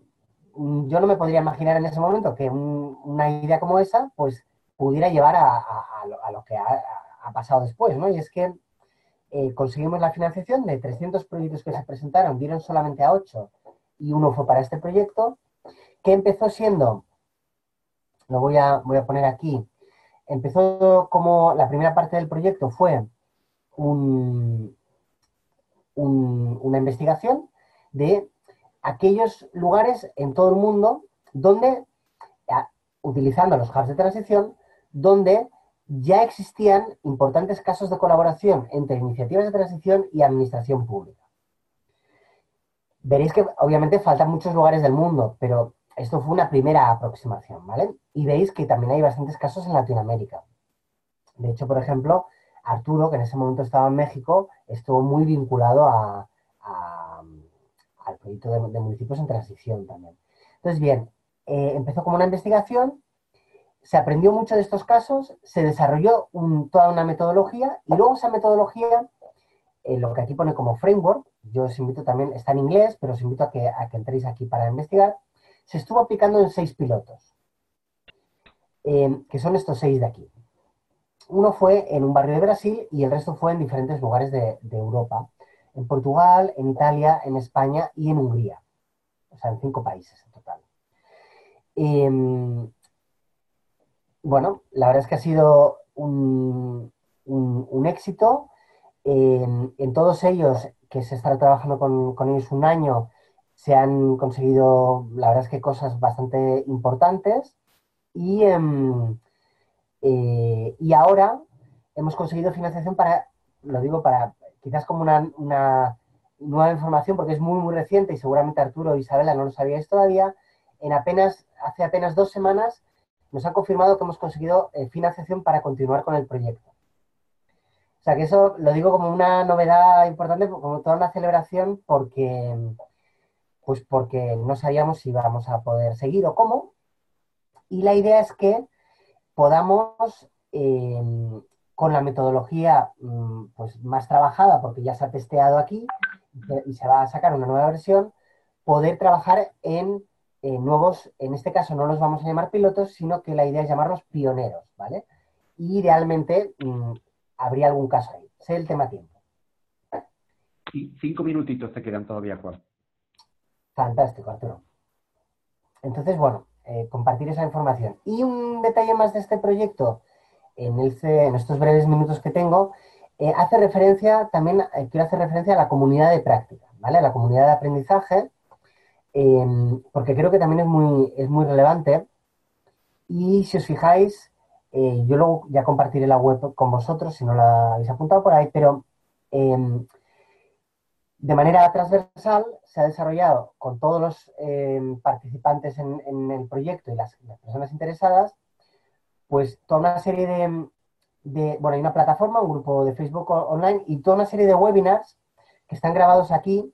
yo no me podría imaginar en ese momento que una idea como esa, pues pudiera llevar a lo que ha pasado después, ¿no? Y es que conseguimos la financiación de 300 proyectos que se presentaron, dieron solamente a 8 y uno fue para este proyecto, que empezó siendo, lo voy a poner aquí, empezó como la primera parte del proyecto fue una investigación de aquellos lugares en todo el mundo donde, utilizando los hubs de transición, donde ya existían importantes casos de colaboración entre iniciativas de transición y administración pública. Veréis que obviamente faltan muchos lugares del mundo, pero esto fue una primera aproximación, ¿vale? Y veis que también hay bastantes casos en Latinoamérica. De hecho, por ejemplo, Arturo, que en ese momento estaba en México, estuvo muy vinculado al proyecto de municipios en transición también. Entonces, bien, empezó como una investigación, se aprendió mucho de estos casos, se desarrolló toda una metodología y luego esa metodología, lo que aquí pone como framework, yo os invito también, está en inglés, pero os invito a que entréis aquí para investigar, se estuvo aplicando en 6 pilotos, que son estos 6 de aquí. Uno fue en un barrio de Brasil y el resto fue en diferentes lugares de Europa. En Portugal, en Italia, en España y en Hungría. O sea, en 5 países en total. Bueno, la verdad es que ha sido un éxito. En todos ellos, que se está trabajando con ellos un año, se han conseguido, la verdad es que cosas bastante importantes. Y ahora hemos conseguido financiación para, lo digo para, quizás como una nueva información, porque es muy reciente y seguramente Arturo e Isabela no lo sabíais todavía, hace apenas 2 semanas nos han confirmado que hemos conseguido financiación para continuar con el proyecto. O sea que eso lo digo como una novedad importante, como toda una celebración, porque no sabíamos si íbamos a poder seguir o cómo. Y la idea es que podamos, con la metodología pues más trabajada, porque ya se ha testeado aquí y se va a sacar una nueva versión, poder trabajar en nuevos, en este caso no los vamos a llamar pilotos, sino que la idea es llamarlos pioneros, ¿vale? Y idealmente habría algún caso ahí. Sé el tema tiempo. Y 5 minutitos te quedan todavía, Juan. Fantástico, Arturo. Entonces, bueno, compartir esa información. Y un detalle más de este proyecto, en estos breves minutos que tengo, hace referencia también, quiero hacer referencia a la comunidad de práctica, ¿vale? A la comunidad de aprendizaje, porque creo que también es muy relevante. Y si os fijáis, yo luego ya compartiré la web con vosotros si no la habéis apuntado por ahí, pero de manera transversal se ha desarrollado con todos los participantes en el proyecto y las personas interesadas, pues toda una serie bueno, hay una plataforma, un grupo de Facebook online y toda una serie de webinars que están grabados aquí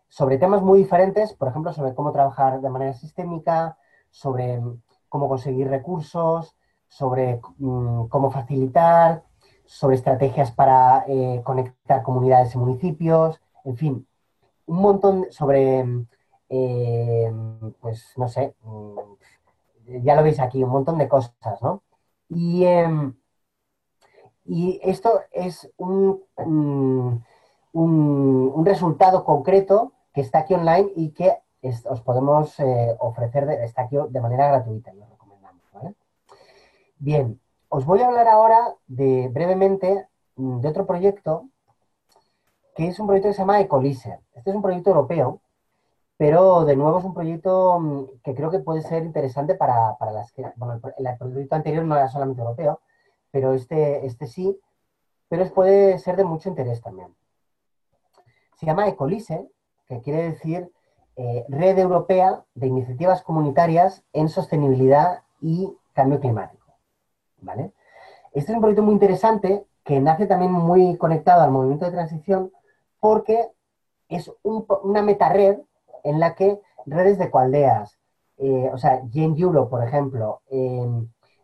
sobre temas muy diferentes, por ejemplo, sobre cómo trabajar de manera sistémica, sobre cómo conseguir recursos, sobre cómo facilitar, sobre estrategias para conectar comunidades y municipios, en fin, un montón sobre, pues no sé, ya lo veis aquí, un montón de cosas, ¿no? Y esto es un resultado concreto que está aquí online y que os podemos ofrecer, está aquí de manera gratuita, y os recomendamos, ¿vale? Bien, os voy a hablar ahora brevemente de otro proyecto, que es un proyecto que se llama Ecolyser. Este es un proyecto europeo, pero de nuevo es un proyecto que creo que puede ser interesante para las que, bueno, el proyecto anterior no era solamente europeo, pero este sí, pero puede ser de mucho interés también. Se llama Ecolyse, que quiere decir Red Europea de Iniciativas Comunitarias en Sostenibilidad y Cambio Climático, ¿vale? Este es un proyecto muy interesante que nace también muy conectado al movimiento de transición porque es una metared en la que redes de coaldeas, o sea, Gen Euro, por ejemplo,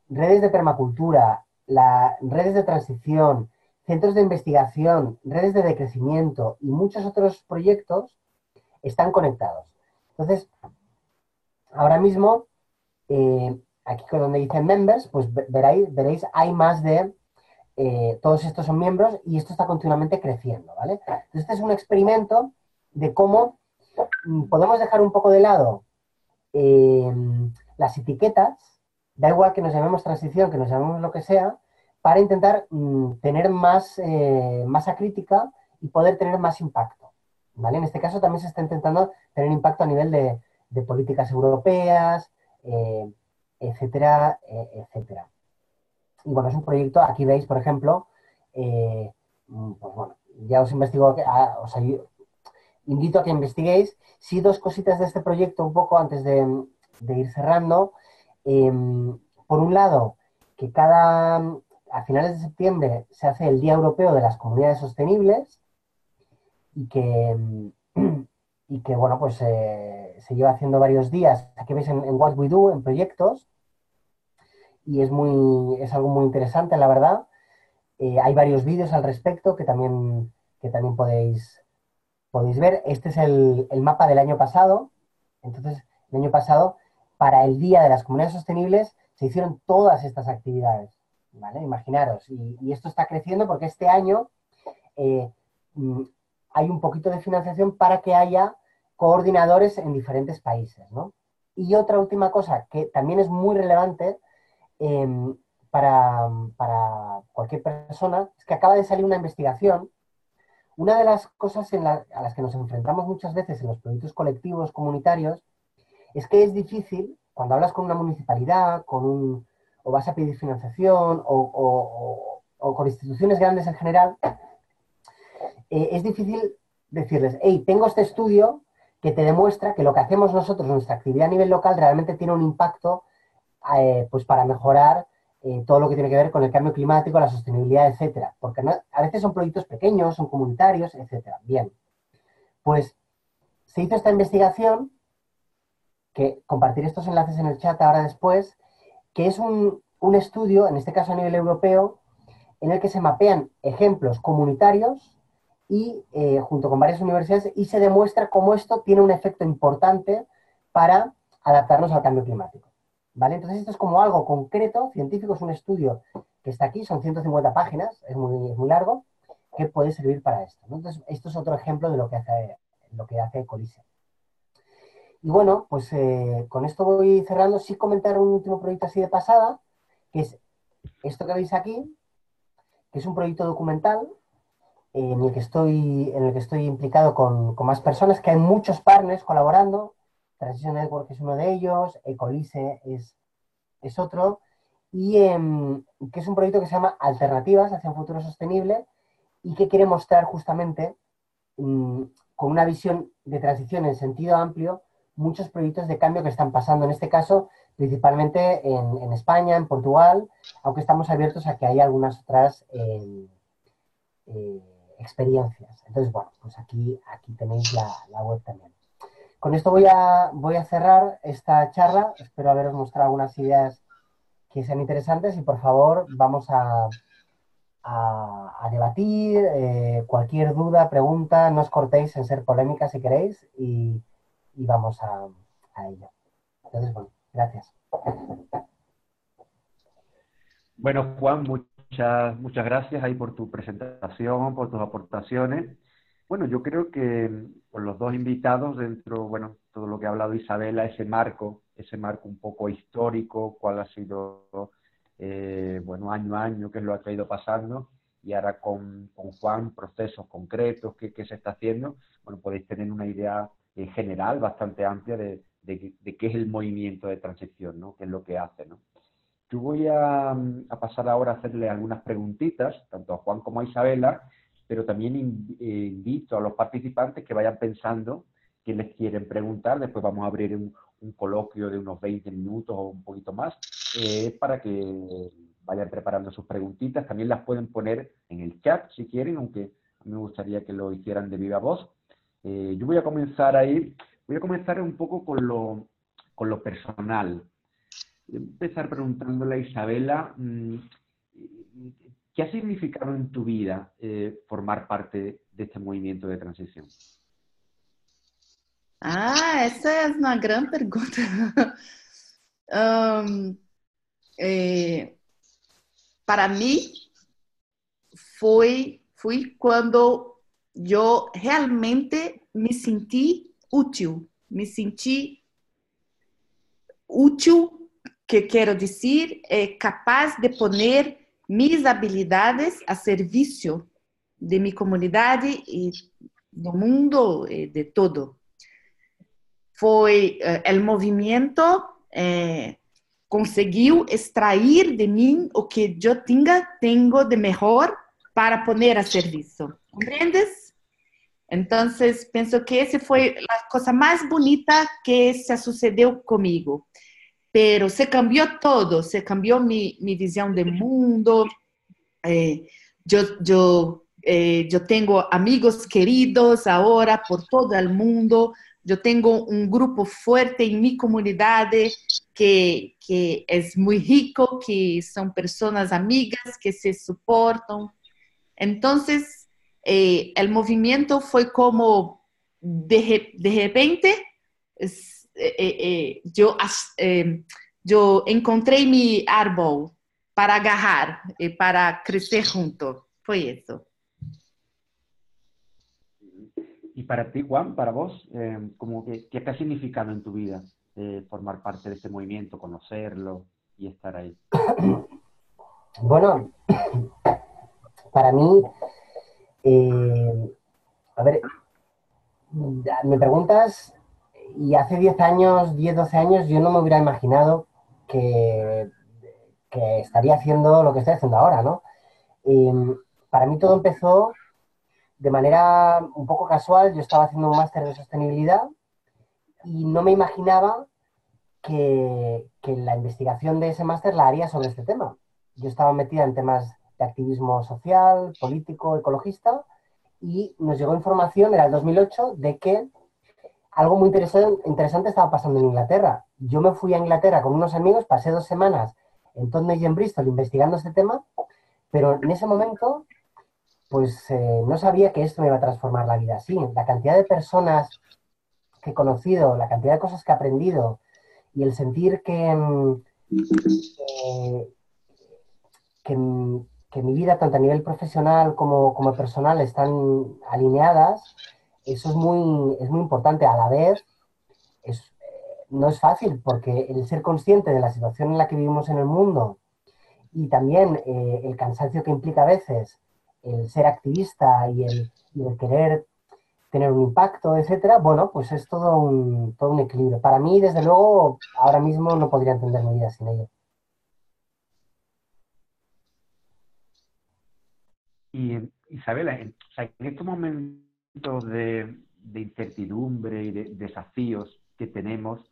redes de permacultura, redes de transición, centros de investigación, redes de decrecimiento y muchos otros proyectos están conectados. Entonces, ahora mismo, aquí donde dice members, pues veréis, hay más de todos estos son miembros y esto está continuamente creciendo, ¿vale? Entonces, este es un experimento de cómo podemos dejar un poco de lado eh, las etiquetas, da igual que nos llamemos transición, que nos llamemos lo que sea, para intentar tener más masa crítica y poder tener más impacto, ¿vale? En este caso también se está intentando tener impacto a nivel de políticas europeas, etcétera, etcétera. Y bueno, es un proyecto, aquí veis, por ejemplo, pues bueno, ya os investigo, os invito a que investiguéis. Sí, dos cositas de este proyecto un poco antes de ir cerrando. Por un lado, que a finales de septiembre se hace el Día Europeo de las Comunidades Sostenibles y que bueno, pues se lleva haciendo varios días. Aquí veis en What We Do, en proyectos, y es algo muy interesante, la verdad. Hay varios vídeos al respecto que también podéis ver. Este es el mapa del año pasado. Entonces, el año pasado, para el Día de las Comunidades Sostenibles, se hicieron todas estas actividades, ¿vale? Imaginaros. Y esto está creciendo porque este año eh, mm, hay un poquito de financiación para que haya coordinadores en diferentes países, ¿no? Y otra última cosa que también es muy relevante eh, para cualquier persona es que acaba de salir una investigación. Una de las cosas a las que nos enfrentamos muchas veces en los proyectos colectivos comunitarios es que es difícil, cuando hablas con una municipalidad, o vas a pedir financiación, o con instituciones grandes en general, es difícil decirles, hey, tengo este estudio que te demuestra que lo que hacemos nosotros, nuestra actividad a nivel local, realmente tiene un impacto pues para mejorar todo lo que tiene que ver con el cambio climático, la sostenibilidad, etcétera. Porque a veces son proyectos pequeños, son comunitarios, etcétera. Bien, pues se hizo esta investigación, que compartiré estos enlaces en el chat ahora después, que es un estudio, en este caso a nivel europeo, en el que se mapean ejemplos comunitarios y junto con varias universidades y se demuestra cómo esto tiene un efecto importante para adaptarnos al cambio climático. ¿Vale? Entonces esto es como algo concreto, científico, es un estudio que está aquí, son 150 páginas, es muy largo, que puede servir para esto, ¿no? Entonces esto es otro ejemplo de lo que hace Ecolyse. Y bueno, pues con esto voy cerrando. Sí comentar un último proyecto así de pasada, que es esto que veis aquí, que es un proyecto documental en el que estoy implicado con más personas, que hay muchos partners colaborando. Transition Network es uno de ellos, Ecolise es otro, y que es un proyecto que se llama Alternativas hacia un futuro sostenible y que quiere mostrar justamente, con una visión de transición en sentido amplio, muchos proyectos de cambio que están pasando, en este caso, principalmente en España, en Portugal, aunque estamos abiertos a que haya algunas otras experiencias. Entonces, bueno, pues aquí tenéis la web también. Con esto voy a cerrar esta charla. Espero haberos mostrado algunas ideas que sean interesantes y, por favor, vamos a debatir. Cualquier duda, pregunta, no os cortéis en ser polémica si queréis y vamos a ello. Entonces, bueno, gracias. Bueno, Juan, muchas gracias ahí por tu presentación, por tus aportaciones. Bueno, yo creo que con los dos invitados, dentro, bueno, todo lo que ha hablado Isabela, ese marco un poco histórico, cuál ha sido, bueno, año a año, qué es lo que ha ido pasando, y ahora con Juan, procesos concretos, qué se está haciendo, bueno, podéis tener una idea general bastante amplia de qué es el movimiento de transición, ¿no? Qué es lo que hace, ¿no? Yo voy a pasar ahora a hacerle algunas preguntitas, tanto a Juan como a Isabela, pero también invito a los participantes que vayan pensando qué les quieren preguntar. Después vamos a abrir un coloquio de unos 20 minutos o un poquito más, para que vayan preparando sus preguntitas. También las pueden poner en el chat si quieren, aunque a mí me gustaría que lo hicieran de viva voz. Yo voy a comenzar un poco con lo personal. Voy a empezar preguntándole a Isabela, ¿qué ha significado en tu vida formar parte de este movimiento de transición? Ah, essa é uma grande pergunta. Um, para mim, foi quando eu realmente me senti útil, que quero dizer, capaz de poner minhas habilidades a serviço de minha comunidade e do mundo e de todo. Foi o movimento conseguiu extrair de mim o que eu tenho de melhor para poner a serviço. Compreendes? Então, penso que essa foi a coisa mais bonita que se sucedeu comigo. Pero se cambiou todo, se cambiou minha visão de mundo. Eu tenho amigos queridos agora por todo o mundo. Eu tenho um grupo forte em minha comunidade que é muito rico, que são pessoas amigas, que se suportam. Então, o movimento foi como, de repente, eu encontrei meu árbol para agarrar e para crescer junto. Foi isso. Y para ti, Juan, para vos, ¿qué te ha significado en tu vida formar parte de este movimiento, conocerlo y estar ahí? Bueno, para mí, a ver, me preguntas, y hace 10 años, 10, 12 años, yo no me hubiera imaginado que estaría haciendo lo que estoy haciendo ahora, ¿no? Para mí todo empezó de manera un poco casual. Yo estaba haciendo un máster de sostenibilidad y no me imaginaba que la investigación de ese máster la haría sobre este tema. Yo estaba metida en temas de activismo social, político, ecologista, y nos llegó información, era el 2008, de que algo muy interesante estaba pasando en Inglaterra. Yo me fui a Inglaterra con unos amigos, pasé 2 semanas en Totnes y en Bristol investigando este tema, pero en ese momento pues no sabía que esto me iba a transformar la vida así. La cantidad de personas que he conocido, la cantidad de cosas que he aprendido y el sentir que mi vida, tanto a nivel profesional como personal, están alineadas, eso es muy importante. A la vez, no es fácil, porque el ser consciente de la situación en la que vivimos en el mundo y también el cansancio que implica a veces el ser activista y el querer tener un impacto, etcétera, bueno, pues es todo un equilibrio. Para mí, desde luego, ahora mismo no podría entender mi vida sin ello. Y Isabela, o sea, en estos momentos de incertidumbre y de desafíos que tenemos,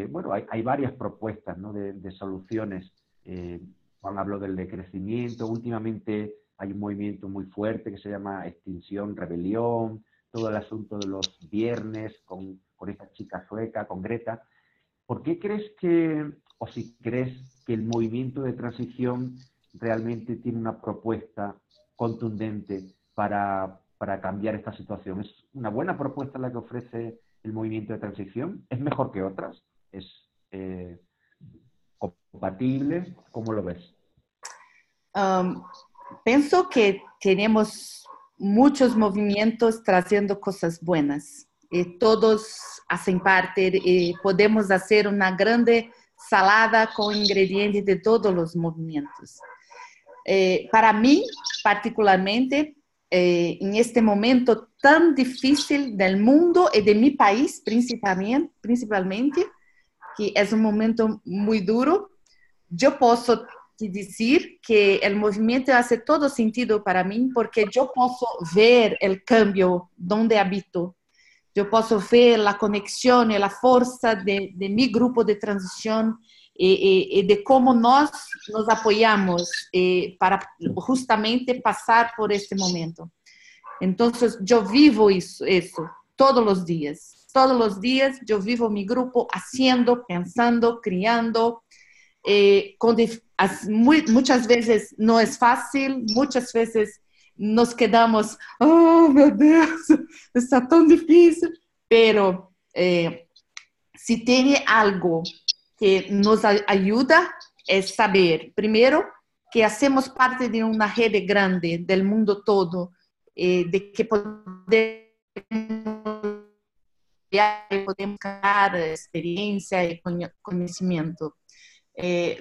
bueno, hay varias propuestas, ¿no?, de soluciones. Juan habló del decrecimiento, últimamente hay un movimiento muy fuerte que se llama Extinción Rebelión, todo el asunto de los viernes con esta chica sueca, con Greta. ¿Por qué crees que, o si crees que el movimiento de transición realmente tiene una propuesta contundente para cambiar esta situación? ¿Es una buena propuesta la que ofrece el movimiento de transición? ¿Es mejor que otras? ¿Es compatible? ¿Cómo lo ves? Pienso que tenemos muchos movimientos trayendo cosas buenas. Todos hacen parte y podemos hacer una grande salada con ingredientes de todos los movimientos. Para mí, particularmente, en este momento tan difícil del mundo y de mi país principalmente, que es un momento muy duro, yo puedo decir que el movimiento hace todo sentido para mí porque yo puedo ver el cambio donde habito. Yo puedo ver la conexión y la fuerza de mi grupo de transición y de cómo nos apoyamos para justamente pasar por este momento. Entonces, yo vivo eso todos los días. Todos los días yo vivo mi grupo haciendo, pensando, criando. Muchas veces no es fácil, muchas veces nos quedamos, oh, meu Deus, está tan difícil, pero si tiene algo que nos ayuda es saber, primero, que hacemos parte de una red grande del mundo todo, de que podemos ganar experiencia y conocimiento.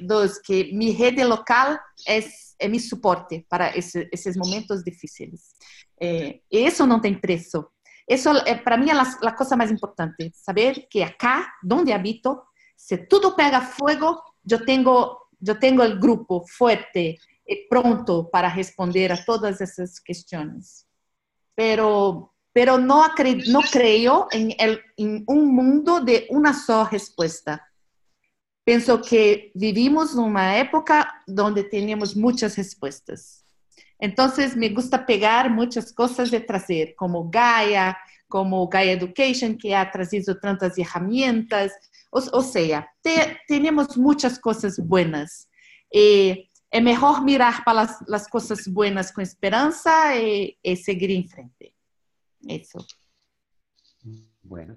Dos, que mi red local es mi soporte para esos momentos difíciles. Y eso no tiene precio. Eso para mí es la cosa más importante, saber que acá, donde habito, si todo pega fuego, yo tengo el grupo fuerte y pronto para responder a todas esas cuestiones. Pero no creo en un mundo de una sola respuesta. Pienso que vivimos en una época donde tenemos muchas respuestas. Entonces, me gusta pegar muchas cosas de trazer, como Gaia Education, que ha trazido tantas herramientas. O sea, tenemos muchas cosas buenas. Es mejor mirar para las cosas buenas con esperanza y seguir en frente. Eso. Bueno,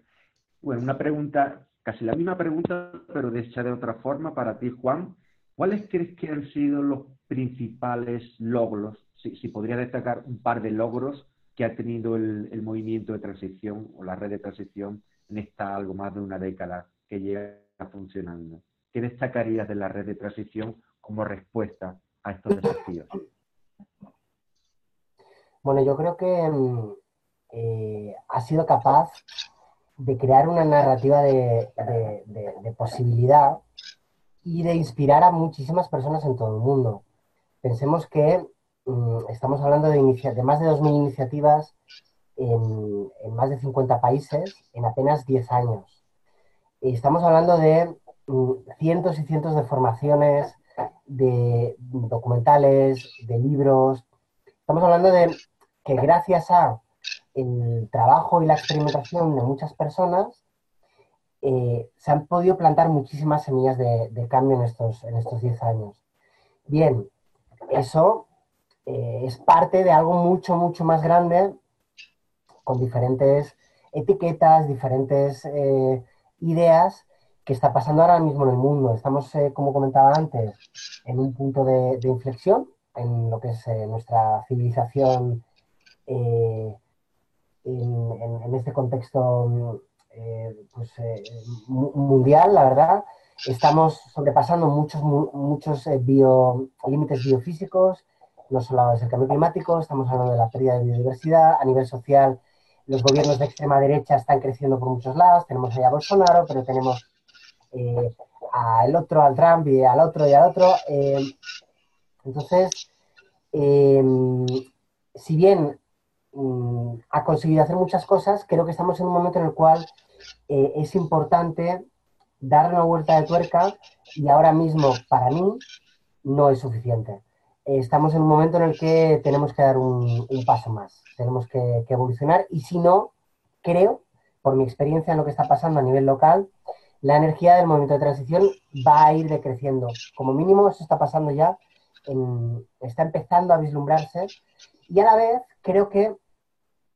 una pregunta, casi la misma pregunta, pero hecha de otra forma para ti, Juan. ¿Cuáles crees que han sido los principales logros, si podría destacar un par de logros que ha tenido el movimiento de transición o la red de transición en esta algo más de una década que lleva funcionando? ¿Qué destacarías de la red de transición como respuesta a estos desafíos? Bueno, yo creo que ha sido capaz de crear una narrativa de posibilidad y de inspirar a muchísimas personas en todo el mundo. Pensemos que estamos hablando de más de 2.000 iniciativas en más de 50 países en apenas 10 años. Y estamos hablando de cientos y cientos de formaciones, de documentales, de libros. Estamos hablando de que gracias a el trabajo y la experimentación de muchas personas, se han podido plantar muchísimas semillas de cambio en estos 10 años. Bien, eso es parte de algo mucho, mucho más grande, con diferentes etiquetas, diferentes ideas que está pasando ahora mismo en el mundo. Estamos, como comentaba antes, en un punto de inflexión en lo que es nuestra civilización en este contexto mundial, la verdad. Estamos sobrepasando muchos límites biofísicos, No solo es el cambio climático, estamos hablando de la pérdida de biodiversidad. A nivel social, los gobiernos de extrema derecha están creciendo por muchos lados. Tenemos allá a Bolsonaro, pero tenemos al otro, al Trump, y al otro y al otro. Entonces, si bien ha conseguido hacer muchas cosas, creo que estamos en un momento en el cual es importante darle una vuelta de tuerca y ahora mismo, para mí, no es suficiente. Estamos en un momento en el que tenemos que dar un paso más, tenemos que evolucionar y si no, creo, por mi experiencia en lo que está pasando a nivel local, la energía del movimiento de transición va a ir decreciendo. Como mínimo, eso está pasando ya, está empezando a vislumbrarse y a la vez creo que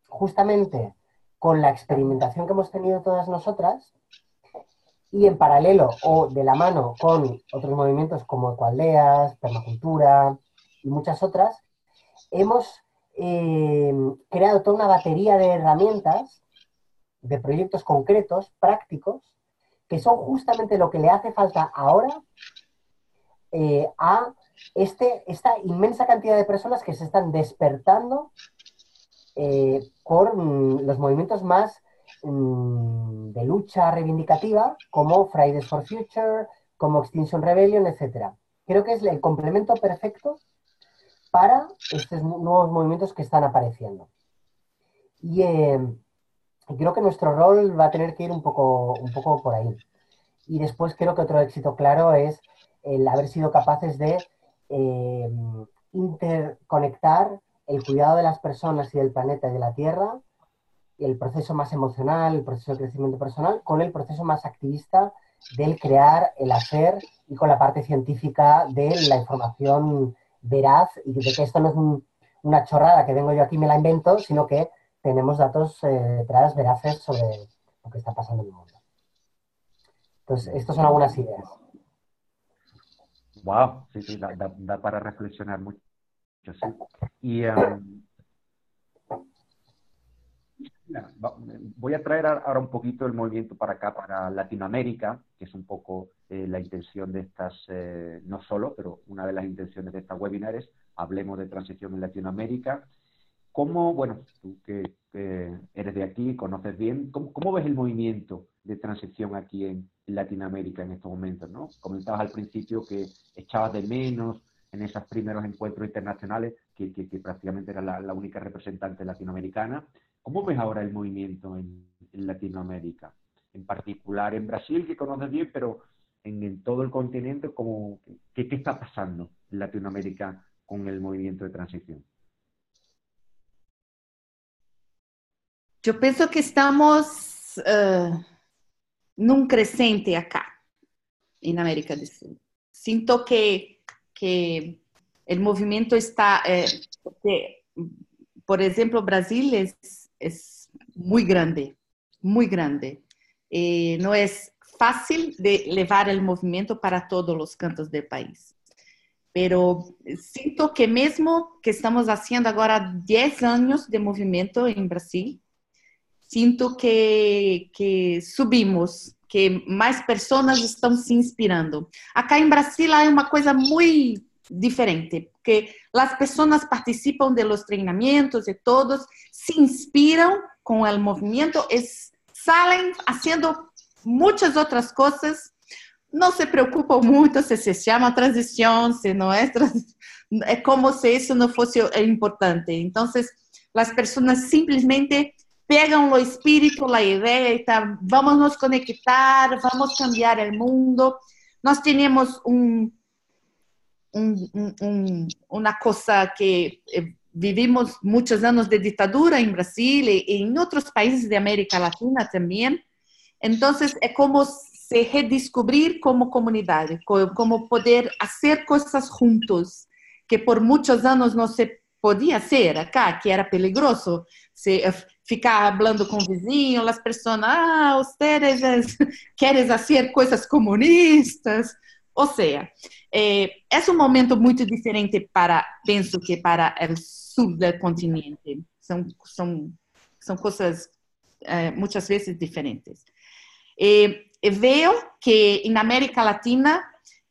justamente con la experimentación que hemos tenido todas nosotras y en paralelo o de la mano con otros movimientos como ecoaldeas, permacultura y muchas otras, hemos creado toda una batería de herramientas, de proyectos concretos, prácticos, que son justamente lo que le hace falta ahora a esta inmensa cantidad de personas que se están despertando por los movimientos más de lucha reivindicativa, como Fridays for Future, como Extinction Rebellion, etc. Creo que es el complemento perfecto para estos nuevos movimientos que están apareciendo. Y creo que nuestro rol va a tener que ir un poco por ahí. Y después creo que otro éxito claro es el haber sido capaces de interconectar el cuidado de las personas y del planeta y de la Tierra, el proceso más emocional, el proceso de crecimiento personal, con el proceso más activista del crear, el hacer y con la parte científica de la información veraz y de que esto no es una chorrada que vengo yo aquí y me la invento, sino que tenemos datos detrás veraces sobre lo que está pasando en el mundo. Entonces, estas son algunas ideas. Wow, sí, da para reflexionar mucho, sí. Y mira, voy a traer ahora un poquito el movimiento para acá, para Latinoamérica, que es un poco la intención de estas, no solo, pero una de las intenciones de estas webinares, hablemos de transición en Latinoamérica. ¿Cómo, bueno, tú que eres de aquí, conoces bien, ¿cómo ves el movimiento de transición aquí en Latinoamérica en estos momentos, ¿no? Comentabas al principio que echabas de menos en esos primeros encuentros internacionales, que prácticamente era la única representante latinoamericana. ¿Cómo ves ahora el movimiento en Latinoamérica? En particular en Brasil, que conoces bien, pero en todo el continente, ¿qué está pasando en Latinoamérica con el movimiento de transición? Yo pienso que estamos num crescente acá, en América del Sur. Siento que el movimiento está, porque, por ejemplo, Brasil es muy grande, muy grande. No es fácil de llevar el movimiento para todos los cantos del país. Pero siento que mesmo que estamos haciendo agora 10 anos de movimento em Brasil, sinto que subimos, que mais pessoas estão se inspirando. Acá em Brasil há uma coisa muito diferente, porque as pessoas participam de los treinamentos e todos se inspiram com o movimento, salen fazendo muitas outras coisas, não se preocupam muito se chama transição, se não é, é como se isso não fosse importante. Então, as pessoas simplesmente pegam o espírito, a ideia e tá, vamos nos conectar, vamos cambiar o mundo. Nós temos uma coisa que vivimos muitos anos de ditadura em Brasil e em outros países de América Latina também. Então, é como se redescobrir como comunidade, como poder fazer coisas juntos, que por muitos anos não se podia ser acá, que era peligroso, se ficar falando com o vizinho, as pessoas, ustedes querem fazer coisas comunistas, ou seja, é momento muito diferente penso que para o sul do continente, são coisas muitas vezes diferentes. Vejo que na América Latina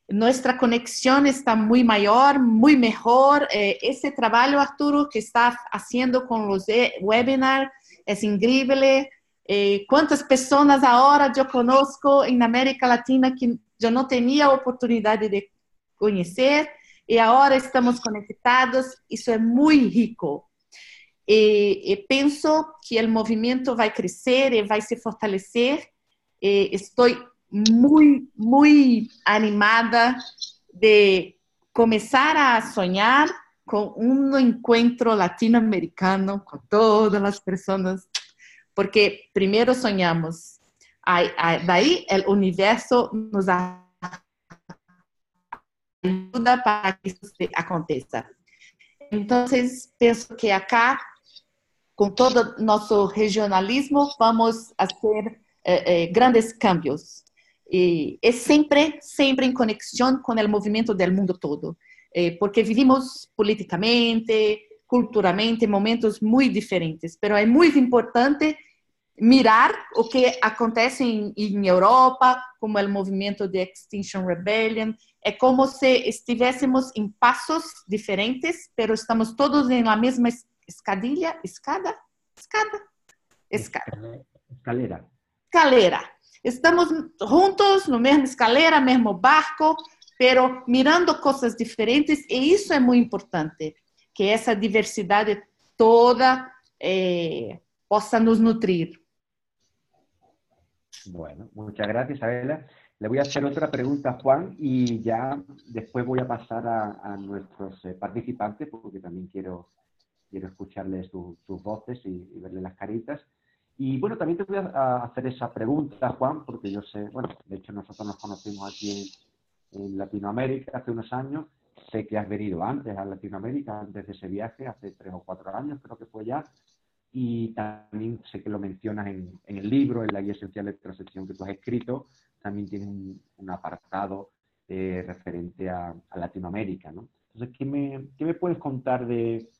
nuestra conexión está muy mayor, muy mejor. Ese trabajo, Arturo, que está haciendo con los webinars es increíble. ¿Cuántas personas ahora yo conozco en América Latina que yo no tenía oportunidad de conocer y ahora estamos conectados? Eso es muy rico. Penso que el movimiento va a crecer y va a se fortalecer. Estoy muy animada de comenzar a soñar con un encuentro latinoamericano con todas las personas, porque primero soñamos, de ahí el universo nos ayuda para que eso aconteça. Entonces, pienso que acá, con todo nuestro regionalismo, vamos a hacer grandes cambios. Y es siempre en conexión con el movimiento del mundo todo, porque vivimos políticamente, culturalmente, momentos muy diferentes, pero es muy importante mirar o que acontece en Europa, como el movimiento de Extinction Rebellion. Es como si estuviésemos en pasos diferentes, pero estamos todos en la misma escalera. Estamos juntos no mesma escalera, mesmo barco, pero mirando cosas diferentes, e isso é muito importante, que essa diversidade toda possa nos nutrir. Bueno, muchas gracias, Isabela. Le voy a hacer otra pregunta a Juan y ya después voy a pasar a nuestros participantes, porque también quiero escucharles sus voces y verles las caritas. Y bueno, también te voy a hacer esa pregunta, Juan, porque yo sé, bueno, de hecho nosotros nos conocimos aquí en Latinoamérica hace unos años. Sé que has venido antes a Latinoamérica, antes de ese viaje, hace 3 o 4 años creo que fue ya. Y también sé que lo mencionas en el libro, en la guía esencial de transacción que tú has escrito, también tienes un apartado referente a Latinoamérica, ¿no? Entonces, ¿qué me puedes contar de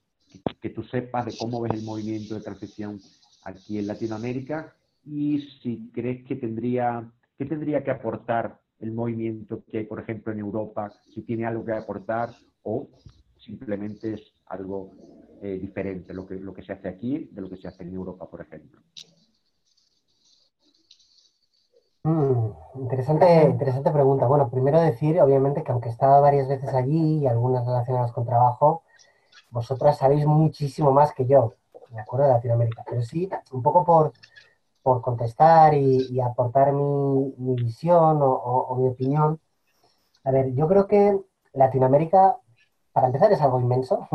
que tú sepas de cómo ves el movimiento de transición aquí en Latinoamérica y si crees que tendría que aportar el movimiento que hay, por ejemplo, en Europa, si tiene algo que aportar o simplemente es algo diferente lo que se hace aquí de lo que se hace en Europa, por ejemplo? Interesante pregunta. Bueno, primero decir, obviamente, que aunque he estado varias veces allí y algunas relacionadas con trabajo, vosotras sabéis muchísimo más que yo, me acuerdo de Latinoamérica. Pero sí, un poco por contestar y aportar mi visión o mi opinión. A ver, yo creo que Latinoamérica, para empezar, es algo inmenso.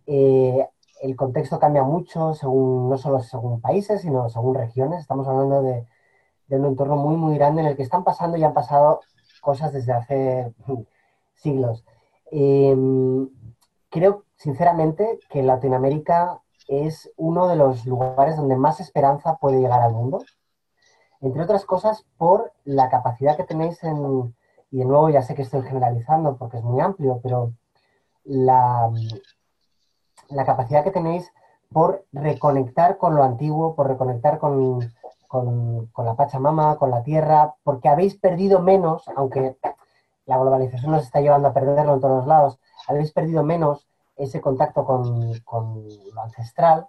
El contexto cambia mucho, no solo según países, sino según regiones. Estamos hablando de un entorno muy grande en el que están pasando y han pasado cosas desde hace siglos. Creo, sinceramente, que Latinoamérica es uno de los lugares donde más esperanza puede llegar al mundo, entre otras cosas por la capacidad que tenéis y de nuevo ya sé que estoy generalizando porque es muy amplio, pero la capacidad que tenéis por reconectar con lo antiguo, por reconectar con la Pachamama, con la tierra, porque habéis perdido menos, aunque la globalización nos está llevando a perderlo en todos los lados, habéis perdido menos ese contacto con lo ancestral,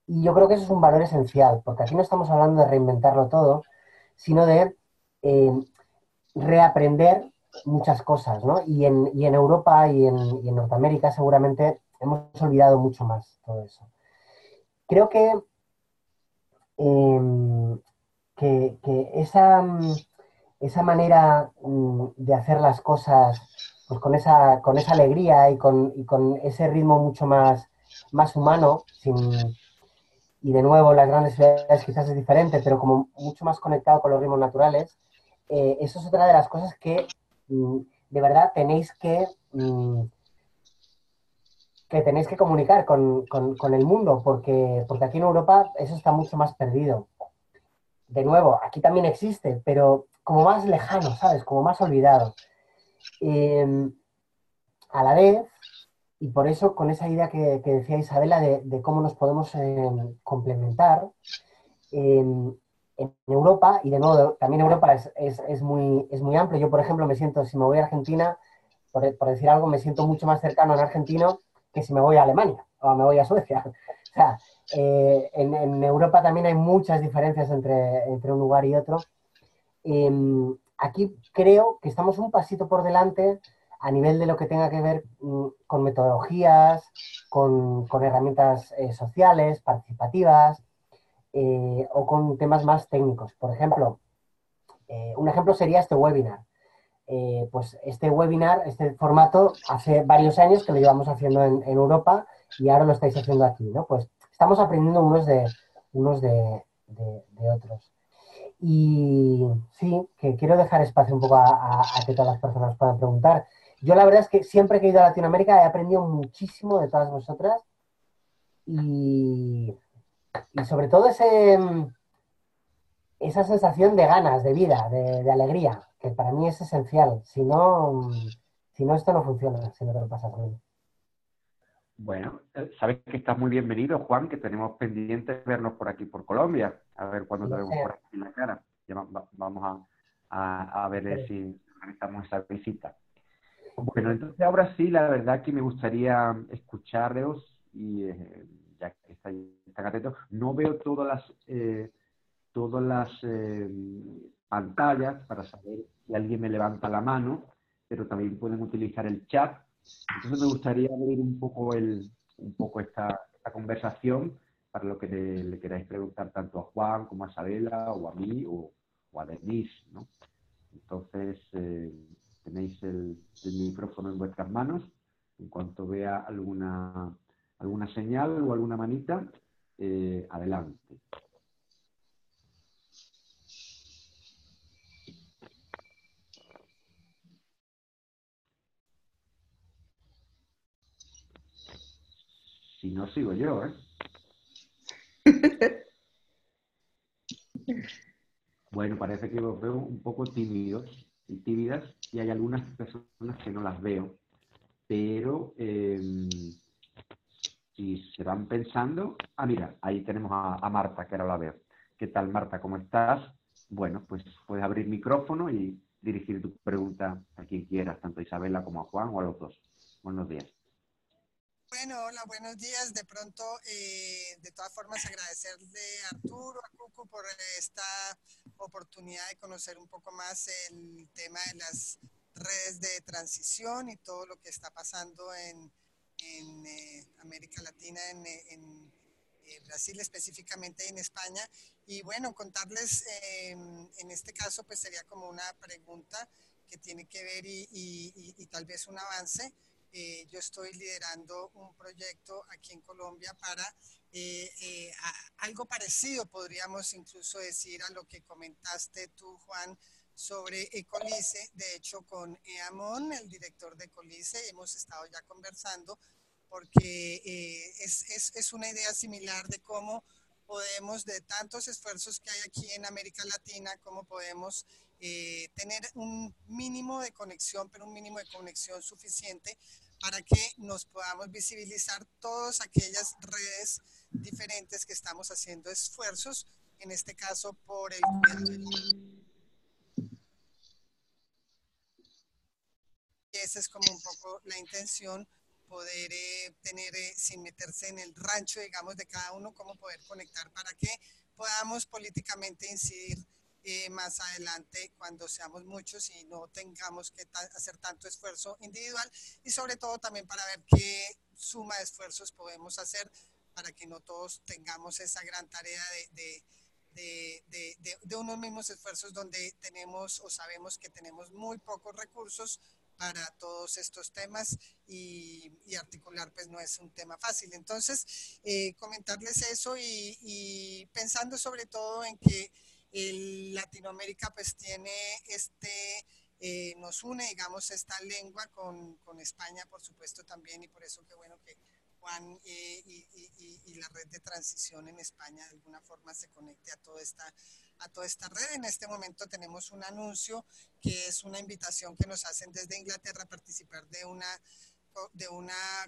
y yo creo que eso es un valor esencial, porque aquí no estamos hablando de reinventarlo todo, sino de reaprender muchas cosas, ¿no? Y en Europa y en Norteamérica seguramente hemos olvidado mucho más todo eso. Creo que esa manera de hacer las cosas pues con esa alegría y con ese ritmo mucho más humano, y de nuevo en las grandes ciudades quizás es diferente, pero como mucho más conectado con los ritmos naturales, eso es otra de las cosas que de verdad tenéis que comunicar con el mundo, porque aquí en Europa eso está mucho más perdido. De nuevo, aquí también existe, pero como más lejano, ¿sabes? Como más olvidado. A la vez, y por eso con esa idea que decía Isabela de cómo nos podemos complementar, en Europa, y de nuevo, también Europa es muy amplio. Yo, por ejemplo, me siento, si me voy a Argentina, por decir algo, me siento mucho más cercano a un argentino que si me voy a Alemania o me voy a Suecia. O sea, en Europa también hay muchas diferencias entre un lugar y otro. Aquí creo que estamos un pasito por delante a nivel de lo que tenga que ver con metodologías, con herramientas sociales, participativas, o con temas más técnicos. Por ejemplo, un ejemplo sería este webinar. Pues este webinar, este formato, hace varios años que lo llevamos haciendo en Europa y ahora lo estáis haciendo aquí, ¿no? Pues estamos aprendiendo unos de otros. Y sí, que quiero dejar espacio un poco a que todas las personas puedan preguntar. Yo la verdad es que siempre que he ido a Latinoamérica he aprendido muchísimo de todas vosotras y, y sobre todo esa sensación de ganas, de vida, de alegría, que para mí es esencial. Si no, esto no funciona, si no te lo pasas bien. Bueno, sabes que estás muy bienvenido, Juan, que tenemos pendientes vernos por aquí, por Colombia, a ver cuándo te Lo vemos sé. por aquí en la cara. Ya vamos a ver si organizamos esa visita. Bueno, entonces ahora sí, la verdad que me gustaría escucharos y ya que están atentos, no veo todas las pantallas para saber si alguien me levanta la mano, pero también pueden utilizar el chat. Entonces me gustaría abrir un poco esta conversación para lo que le queráis preguntar tanto a Juan como a Isabela o a mí o a Denise, ¿no? Entonces tenéis el micrófono en vuestras manos. En cuanto vea alguna señal o alguna manita, adelante. Si no, sigo yo, ¿eh? Bueno, parece que los veo un poco tímidos y tímidas y hay algunas personas que no las veo, pero si se van pensando... Ah, mira, ahí tenemos a Marta, que ahora la veo. ¿Qué tal, Marta? ¿Cómo estás? Bueno, pues puedes abrir micrófono y dirigir tu pregunta a quien quieras, tanto a Isabela como a Juan o a los dos. Buenos días. Bueno, hola, buenos días. De pronto, de todas formas, agradecerle a Arturo, a Cucu, por esta oportunidad de conocer un poco más el tema de las redes de transición y todo lo que está pasando en América Latina, en Brasil específicamente, en España. Y bueno, contarles, en este caso, pues sería como una pregunta que tiene que ver y tal vez un avance. Yo estoy liderando un proyecto aquí en Colombia para algo parecido, podríamos incluso decir, a lo que comentaste tú, Juan, sobre Ecolice. De hecho, con Eamon, el director de Ecolice, hemos estado ya conversando porque es una idea similar de cómo podemos, de tantos esfuerzos que hay aquí en América Latina, cómo podemos tener un mínimo de conexión, pero un mínimo de conexión suficiente para que nos podamos visibilizar todas aquellas redes diferentes que estamos haciendo esfuerzos, en este caso por el cuidado del agua. Esa es como un poco la intención, poder tener, sin meterse en el rancho, digamos, de cada uno, cómo poder conectar para que podamos políticamente incidir más adelante cuando seamos muchos y no tengamos que hacer tanto esfuerzo individual, y sobre todo también para ver qué suma de esfuerzos podemos hacer para que no todos tengamos esa gran tarea de unos mismos esfuerzos donde tenemos o sabemos que tenemos muy pocos recursos para todos estos temas y articular pues no es un tema fácil. Entonces, comentarles eso y pensando sobre todo en que Latinoamérica pues tiene nos une, digamos, esta lengua con España, por supuesto, también, y por eso qué bueno que Juan y la red de transición en España de alguna forma se conecte a toda esta red. En este momento tenemos un anuncio que es una invitación que nos hacen desde Inglaterra a participar de una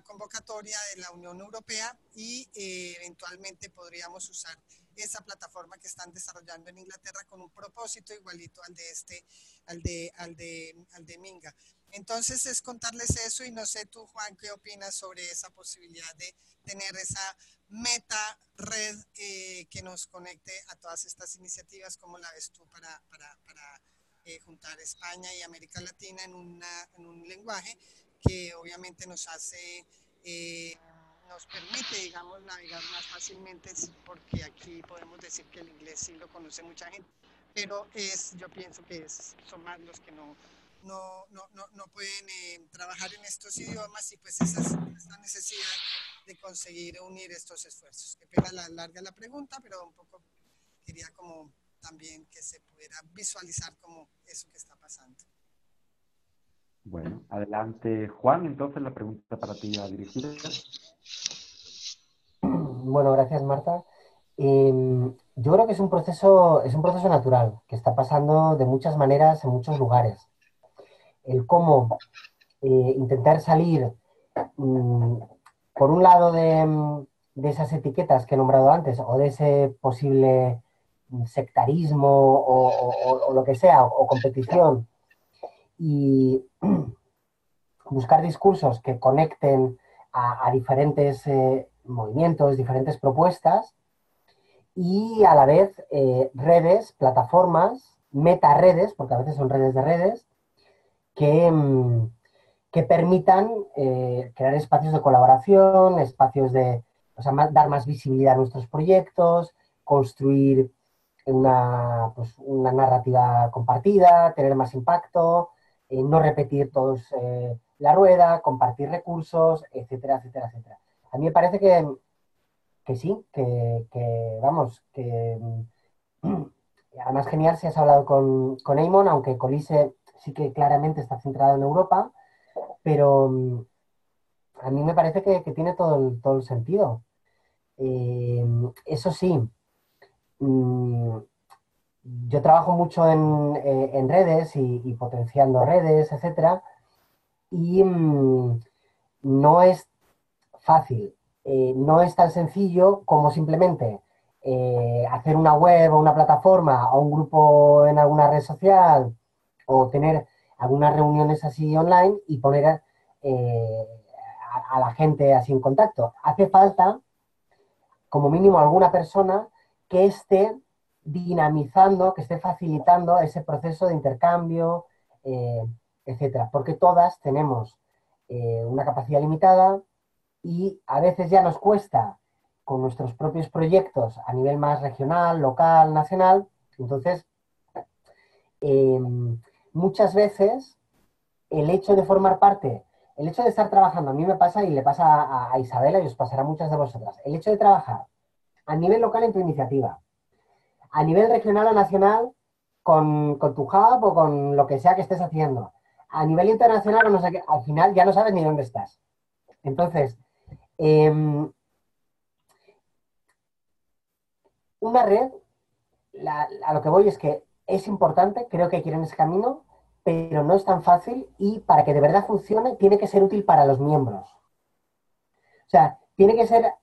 convocatoria de la Unión Europea y eventualmente podríamos usar esa plataforma que están desarrollando en Inglaterra con un propósito igualito al de al de Minga. Entonces es contarles eso y no sé tú, Juan, ¿qué opinas sobre esa posibilidad de tener esa meta red que nos conecte a todas estas iniciativas? ¿Cómo la ves tú para juntar España y América Latina en un lenguaje que obviamente nos hace, nos permite, digamos, navegar más fácilmente, porque aquí podemos decir que el inglés sí lo conoce mucha gente, pero yo pienso que son más los que no pueden trabajar en estos idiomas y pues esa necesidad de conseguir unir estos esfuerzos. Qué pena larga la pregunta, pero un poco quería como también que se pudiera visualizar como eso que está pasando. Bueno, adelante Juan, entonces la pregunta para ti va dirigida. Bueno, gracias Marta. Yo creo que es un proceso natural, que está pasando de muchas maneras en muchos lugares. El cómo intentar salir, por un lado, de esas etiquetas que he nombrado antes, o de ese posible sectarismo o lo que sea, o competición, y buscar discursos que conecten a diferentes movimientos, diferentes propuestas, y a la vez redes, plataformas, metaredes, porque a veces son redes de redes, que permitan crear espacios de colaboración, espacios de, o sea, dar más visibilidad a nuestros proyectos, construir pues, una narrativa compartida, tener más impacto, no repetir todos la rueda, compartir recursos, etcétera, etcétera, etcétera. A mí me parece que sí, vamos, que además genial si has hablado con Eamon, aunque Colise sí que claramente está centrado en Europa, pero a mí me parece que tiene todo el sentido. Eso sí, mm, yo trabajo mucho en redes y potenciando redes, etcétera, y no es fácil. No es tan sencillo como simplemente hacer una web o una plataforma o un grupo en alguna red social o tener algunas reuniones así online y poner a la gente así en contacto. Hace falta, como mínimo, alguna persona que esté dinamizando, que esté facilitando ese proceso de intercambio, eh, etcétera. Porque todas tenemos una capacidad limitada y a veces ya nos cuesta con nuestros propios proyectos a nivel más regional, local, nacional. Entonces, eh, muchas veces el hecho de formar parte, el hecho de estar trabajando, a mí me pasa y le pasa a Isabela y os pasará a muchas de vosotras, el hecho de trabajar a nivel local en tu iniciativa, a nivel regional o nacional con tu hub o con lo que sea que estés haciendo, a nivel internacional o no sé qué, al final ya no sabes ni dónde estás. Entonces, una red, a lo que voy es que es importante, creo que hay que ir en ese camino, pero no es tan fácil y para que de verdad funcione tiene que ser útil para los miembros. O sea, tiene que ser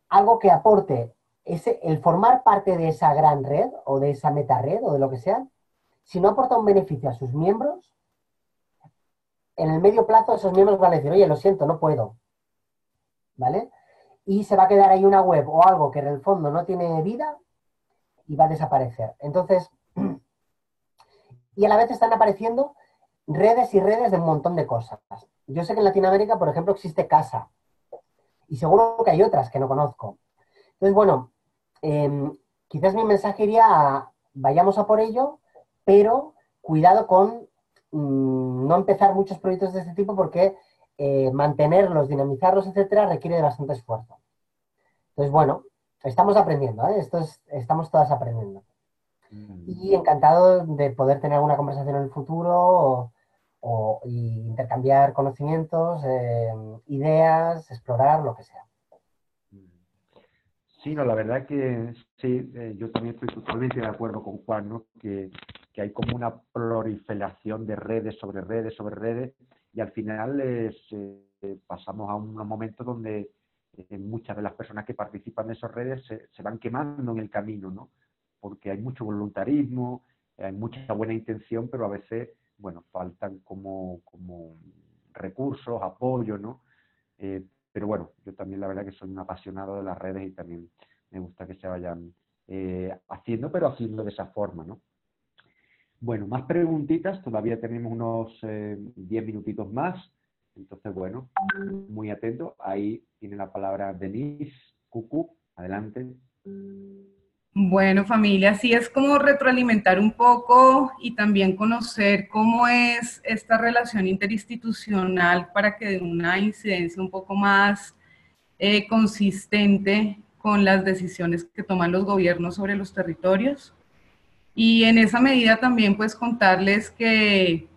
algo que aporte el formar parte de esa gran red o de esa meta red o de lo que sea. Si no aporta un beneficio a sus miembros, en el medio plazo esos miembros van a decir, oye, lo siento, no puedo. ¿Vale? Y se va a quedar ahí una web o algo que en el fondo no tiene vida y va a desaparecer. Entonces, y a la vez están apareciendo redes y redes de un montón de cosas. Yo sé que en Latinoamérica, por ejemplo, existe Casa. Y seguro que hay otras que no conozco. Entonces, bueno, quizás mi mensaje iría a vayamos a por ello, pero cuidado con no empezar muchos proyectos de este tipo porque mantenerlos, dinamizarlos, etcétera, requiere de bastante esfuerzo. Entonces, bueno, estamos aprendiendo, ¿eh? Estamos todas aprendiendo. Y encantado de poder tener alguna conversación en el futuro y intercambiar conocimientos, ideas, explorar, lo que sea. Sí, no, la verdad que sí, yo también estoy totalmente de acuerdo con Juan, ¿no? Que hay como una proliferación de redes sobre redes sobre redes y al final pasamos a unos momentos donde muchas de las personas que participan en esas redes se van quemando en el camino, ¿no? Porque hay mucho voluntarismo, hay mucha buena intención, pero a veces, bueno, faltan como recursos, apoyo, ¿no? Pero bueno, yo también la verdad que soy un apasionado de las redes y también me gusta que se vayan haciendo, pero haciendo de esa forma, ¿no? Bueno, más preguntitas, todavía tenemos unos 10 minutitos más, entonces bueno, muy atento. Ahí tiene la palabra Denise, Cucu, adelante. Bueno, familia, sí es como retroalimentar un poco y también conocer cómo es esta relación interinstitucional para que dé una incidencia un poco más consistente con las decisiones que toman los gobiernos sobre los territorios. Y en esa medida también pues contarles que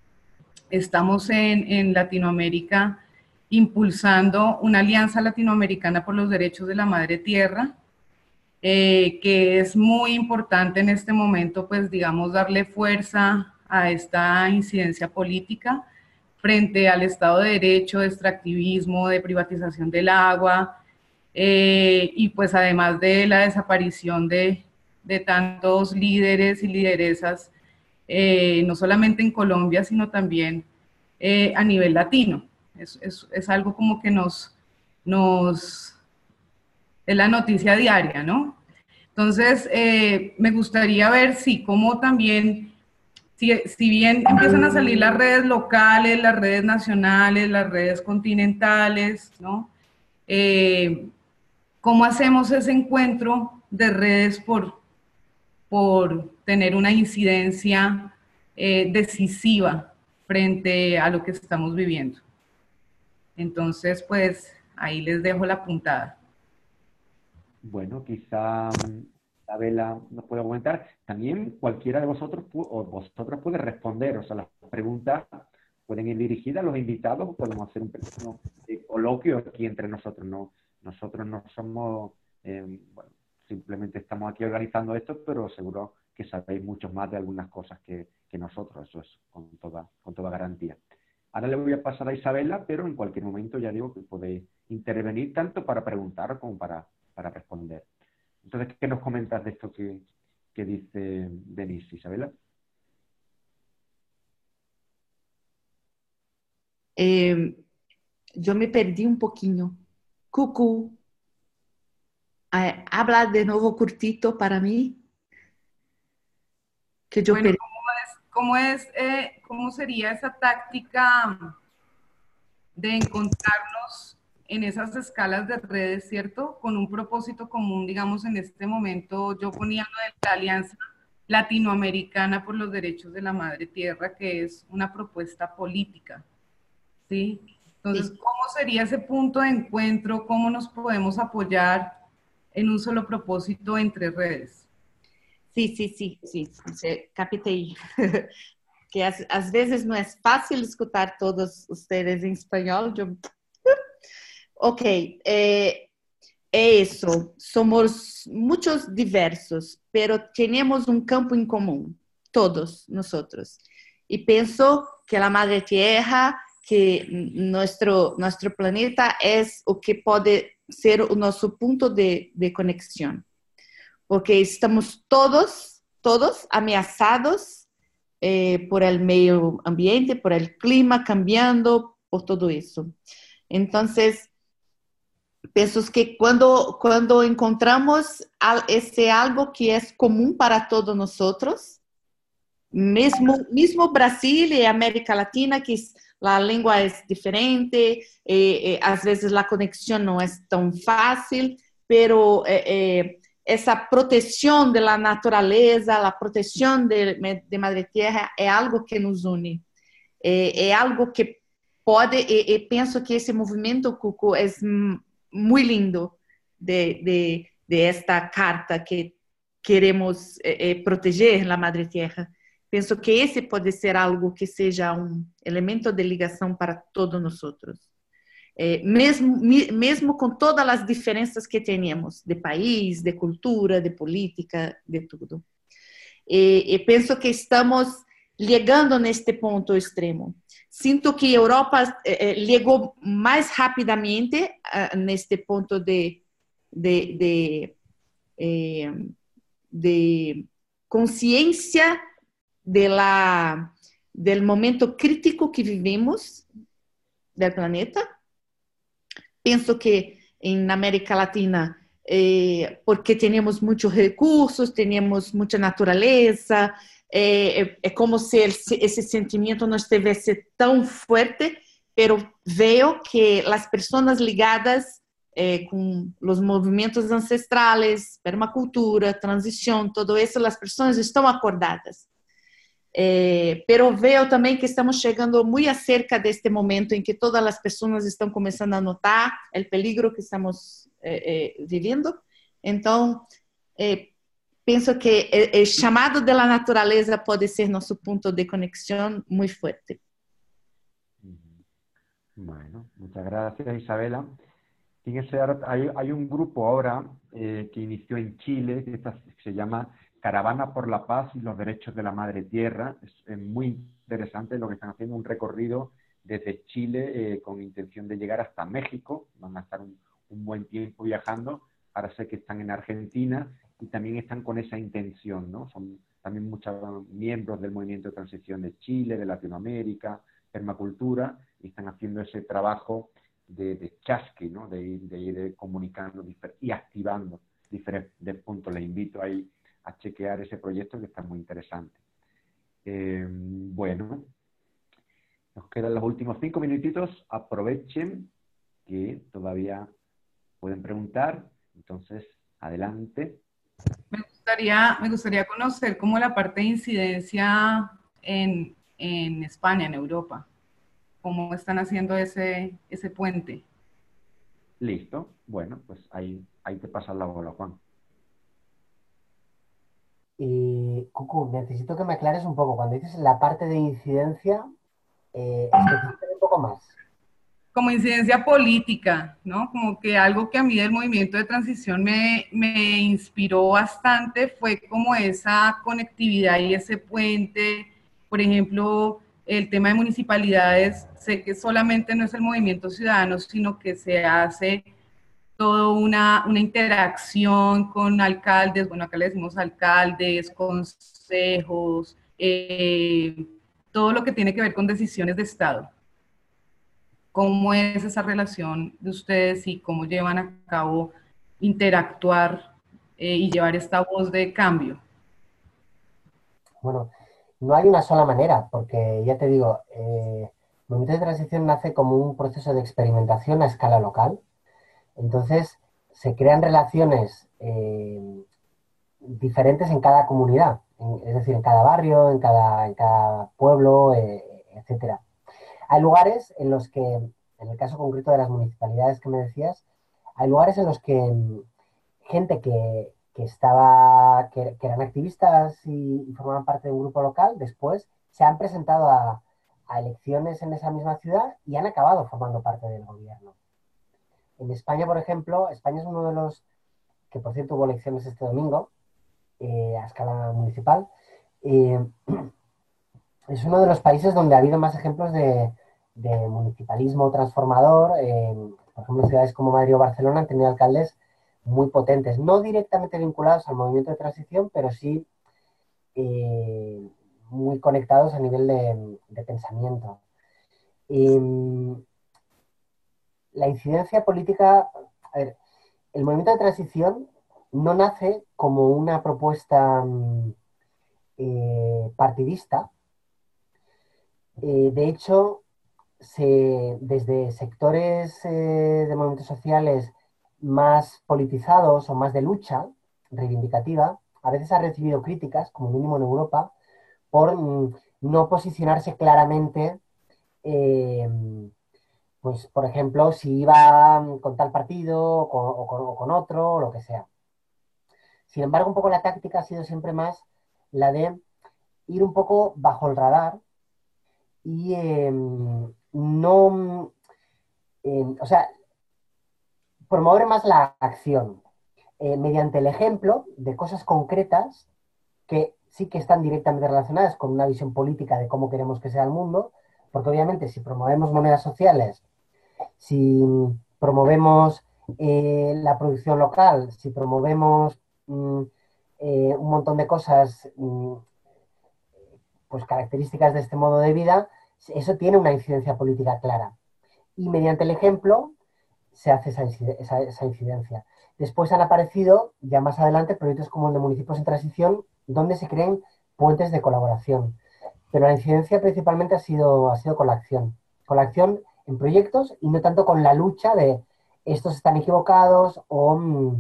estamos en Latinoamérica impulsando una alianza latinoamericana por los derechos de la madre tierra, que es muy importante en este momento, pues digamos, darle fuerza a esta incidencia política frente al Estado de Derecho, de extractivismo, de privatización del agua, y pues además de la desaparición de tantos líderes y lideresas, no solamente en Colombia, sino también a nivel latino. Es algo como que es la noticia diaria, ¿no? Entonces, me gustaría ver si cómo también, si bien empiezan a salir las redes locales, las redes nacionales, las redes continentales, ¿no? ¿Cómo hacemos ese encuentro de redes por tener una incidencia decisiva frente a lo que estamos viviendo? Entonces, pues, ahí les dejo la puntada. Bueno, quizá Isabela nos puede comentar. También cualquiera de vosotros o vosotras puede responder. O sea, las preguntas pueden ir dirigidas a los invitados o podemos hacer un pequeño coloquio aquí entre nosotros. ¿No? Nosotros no somos, bueno, simplemente estamos aquí organizando esto, pero seguro que sabéis mucho más de algunas cosas que nosotros. Eso es con toda garantía. Ahora le voy a pasar a Isabela, pero en cualquier momento ya digo que podéis intervenir tanto para preguntar como para responder. Entonces, ¿qué nos comentas de esto que dice Denise, Isabela? Yo me perdí un poquinho. Cucu, habla de nuevo cortito para mí. Que yo bueno, ¿cómo sería esa táctica de encontrarnos en esas escalas de redes, ¿cierto? Con un propósito común, digamos, en este momento yo ponía lo de la Alianza Latinoamericana por los Derechos de la Madre Tierra, que es una propuesta política, ¿sí? Entonces, Sí. ¿cómo sería ese punto de encuentro? ¿Cómo nos podemos apoyar en un solo propósito entre redes? Sí, captei. Que às vezes não é fácil escutar todos ustedes em espanhol. Ok, isso. Somos muitos diversos, pero temos um campo em comum, todos nosotros. E penso que a Madre Tierra, que nosso planeta é o que pode ser o nosso ponto de conexão. Porque estamos todos ameaçados por el medio ambiente, por el clima cambiando, por todo eso. Entonces, pienso que cuando encontramos ese algo que es común para todos nosotros, mismo Brasil y América Latina, que la lengua es diferente, a veces la conexión no es tan fácil, pero essa proteção da natureza, a proteção de Madre Tierra é algo que nos une. É algo que pode, e penso que esse movimento, Cucu, é muito lindo de esta carta que queremos proteger a Madre Tierra. Penso que esse pode ser algo que seja um elemento de ligação para todos nós outros. Mesmo com todas as diferenças que temos de país, de cultura, de política, de tudo. E penso que estamos chegando neste ponto extremo. Sinto que a Europa chegou mais rapidamente neste ponto de consciência del momento crítico que vivimos del planeta. Penso que em América Latina, porque temos muitos recursos, temos muita natureza, é como se esse sentimento não estivesse tão forte, pero veo que as pessoas ligadas com os movimentos ancestrales, permacultura, transição, todo isso, as pessoas estão acordadas. Pero veo também que estamos chegando muito acerca deste momento em que todas as pessoas estão começando a notar o peligro que estamos vivendo. Então, penso que o chamado da natureza pode ser nosso ponto de conexão muito forte. Bueno, muchas gracias, Isabela. Fíjense, hay un grupo ahora que inició en Chile, que se llama Caravana por la Paz y los Derechos de la Madre Tierra. Es muy interesante lo que están haciendo, un recorrido desde Chile con intención de llegar hasta México. Van a estar un buen tiempo viajando. Ahora sé que están en Argentina y también están con esa intención, ¿no? Son también muchos miembros del movimiento de transición de Chile, de Latinoamérica, permacultura, y están haciendo ese trabajo de chasqui, ¿no? De ir comunicando y activando diferentes puntos. Les invito ahí a chequear ese proyecto que está muy interesante. Bueno, nos quedan los últimos 5 minutitos. Aprovechen que todavía pueden preguntar. Entonces, adelante. Me gustaría conocer cómo la parte de incidencia en España, en Europa. ¿Cómo están haciendo ese puente? Listo. Bueno, pues ahí te pasan la bola, Juan. Cucu, necesito que me aclares un poco. Cuando dices la parte de incidencia, específicame un poco más. Como incidencia política, ¿no? Como que algo que a mí del movimiento de transición me inspiró bastante fue como esa conectividad y ese puente. Por ejemplo, el tema de municipalidades, sé que solamente no es el movimiento ciudadano, sino que se hace toda una interacción con alcaldes, bueno, acá le decimos alcaldes, consejos, todo lo que tiene que ver con decisiones de Estado. ¿Cómo es esa relación de ustedes y cómo llevan a cabo interactuar y llevar esta voz de cambio? Bueno, no hay una sola manera, porque ya te digo, el movimiento de transición nace como un proceso de experimentación a escala local. Entonces, se crean relaciones diferentes en cada comunidad, es decir, en cada barrio, en cada pueblo, etcétera. Hay lugares en los que, en el caso concreto de las municipalidades que me decías, hay lugares en los que gente que eran activistas y formaban parte de un grupo local, después se han presentado a elecciones en esa misma ciudad y han acabado formando parte del gobierno. En España, por ejemplo, España es uno de los, que por cierto hubo elecciones este domingo, a escala municipal, es uno de los países donde ha habido más ejemplos de municipalismo transformador. Por ejemplo, ciudades como Madrid o Barcelona han tenido alcaldes muy potentes, no directamente vinculados al movimiento de transición, pero sí muy conectados a nivel de pensamiento. La incidencia política, a ver, el movimiento de transición no nace como una propuesta partidista. De hecho, desde sectores de movimientos sociales más politizados o más de lucha reivindicativa, a veces ha recibido críticas, como mínimo en Europa, por no posicionarse claramente, pues, por ejemplo, si iba con tal partido o con otro, o lo que sea. Sin embargo, un poco la táctica ha sido siempre más la de ir un poco bajo el radar y o sea, promover más la acción mediante el ejemplo de cosas concretas que sí que están directamente relacionadas con una visión política de cómo queremos que sea el mundo, porque obviamente si promovemos monedas sociales, si promovemos la producción local, si promovemos un montón de cosas, pues características de este modo de vida, eso tiene una incidencia política clara. Y mediante el ejemplo se hace esa incidencia. Después han aparecido, ya más adelante, proyectos como el de municipios en transición, donde se creen puentes de colaboración. Pero la incidencia principalmente ha sido con la acción en proyectos y no tanto con la lucha de estos están equivocados o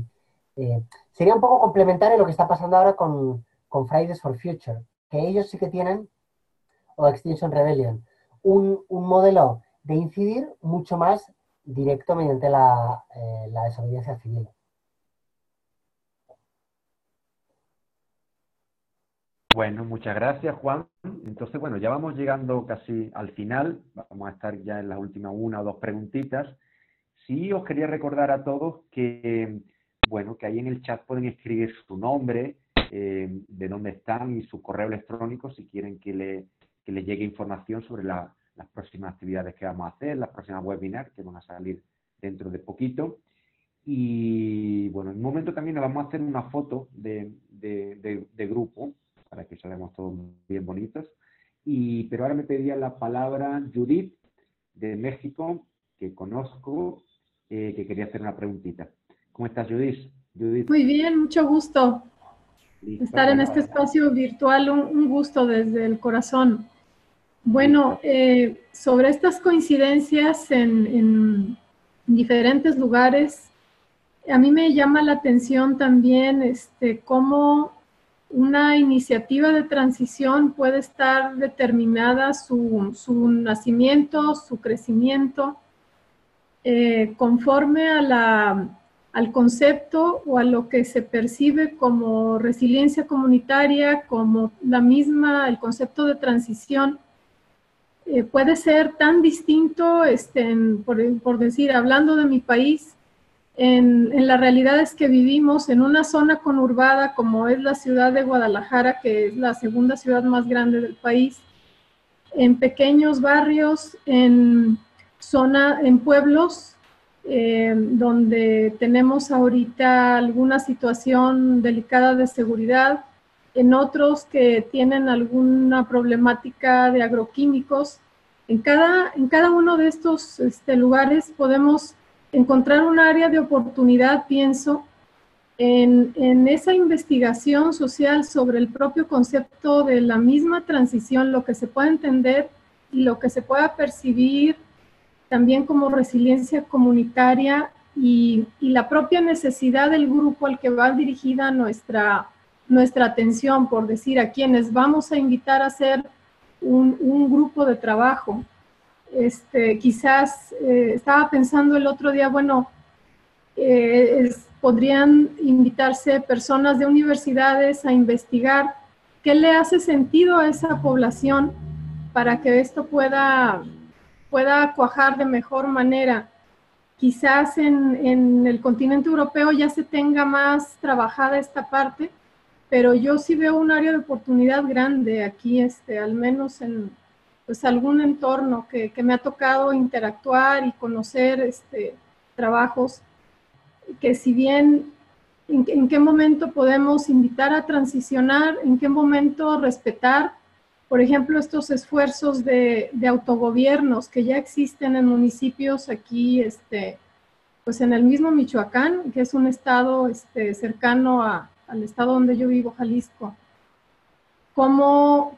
sería un poco complementario lo que está pasando ahora con Fridays for Future, que ellos sí que tienen, o Extinction Rebellion, un modelo de incidir mucho más directo mediante la desobediencia civil. Bueno, muchas gracias, Juan. Entonces, bueno, ya vamos llegando casi al final. Vamos a estar ya en las últimas una o dos preguntitas. Sí, os quería recordar a todos que, bueno, que ahí en el chat pueden escribir su nombre, de dónde están y su correo electrónico si quieren que le llegue información sobre las próximas actividades que vamos a hacer, las próximas webinars que van a salir dentro de poquito. Y bueno, en un momento también nos vamos a hacer una foto de grupo para que salgamos todos bien bonitos. Pero ahora me pedía la palabra Judith de México, que conozco, que quería hacer una preguntita. ¿Cómo estás, Judith? Judith. Muy bien, mucho gusto ¿Lista? estar en Bueno, este espacio virtual, un gusto desde el corazón. Bueno, sobre estas coincidencias en diferentes lugares, a mí me llama la atención también cómo una iniciativa de transición puede estar determinada su nacimiento, su crecimiento, conforme al concepto o a lo que se percibe como resiliencia comunitaria, como el concepto de transición. Puede ser tan distinto, por decir, hablando de mi país, en las realidades que vivimos en una zona conurbada como es la ciudad de Guadalajara, que es la segunda ciudad más grande del país, en pequeños barrios, en pueblos, donde tenemos ahorita alguna situación delicada de seguridad, en otros que tienen alguna problemática de agroquímicos. En cada uno de estos lugares podemos encontrar un área de oportunidad, pienso, en esa investigación social sobre el propio concepto de la misma transición, lo que se puede entender y lo que se pueda percibir también como resiliencia comunitaria y la propia necesidad del grupo al que va dirigida nuestra atención, por decir, a quienes vamos a invitar a hacer un grupo de trabajo. Quizás estaba pensando el otro día, bueno, podrían invitarse personas de universidades a investigar qué le hace sentido a esa población para que esto pueda cuajar de mejor manera. Quizás en el continente europeo ya se tenga más trabajada esta parte, pero yo sí veo un área de oportunidad grande aquí, al menos en pues, algún entorno que me ha tocado interactuar y conocer trabajos que si bien en qué momento podemos invitar a transicionar, en qué momento respetar, por ejemplo, estos esfuerzos de autogobiernos que ya existen en municipios aquí, pues en el mismo Michoacán, que es un estado cercano al estado donde yo vivo, Jalisco. Bueno,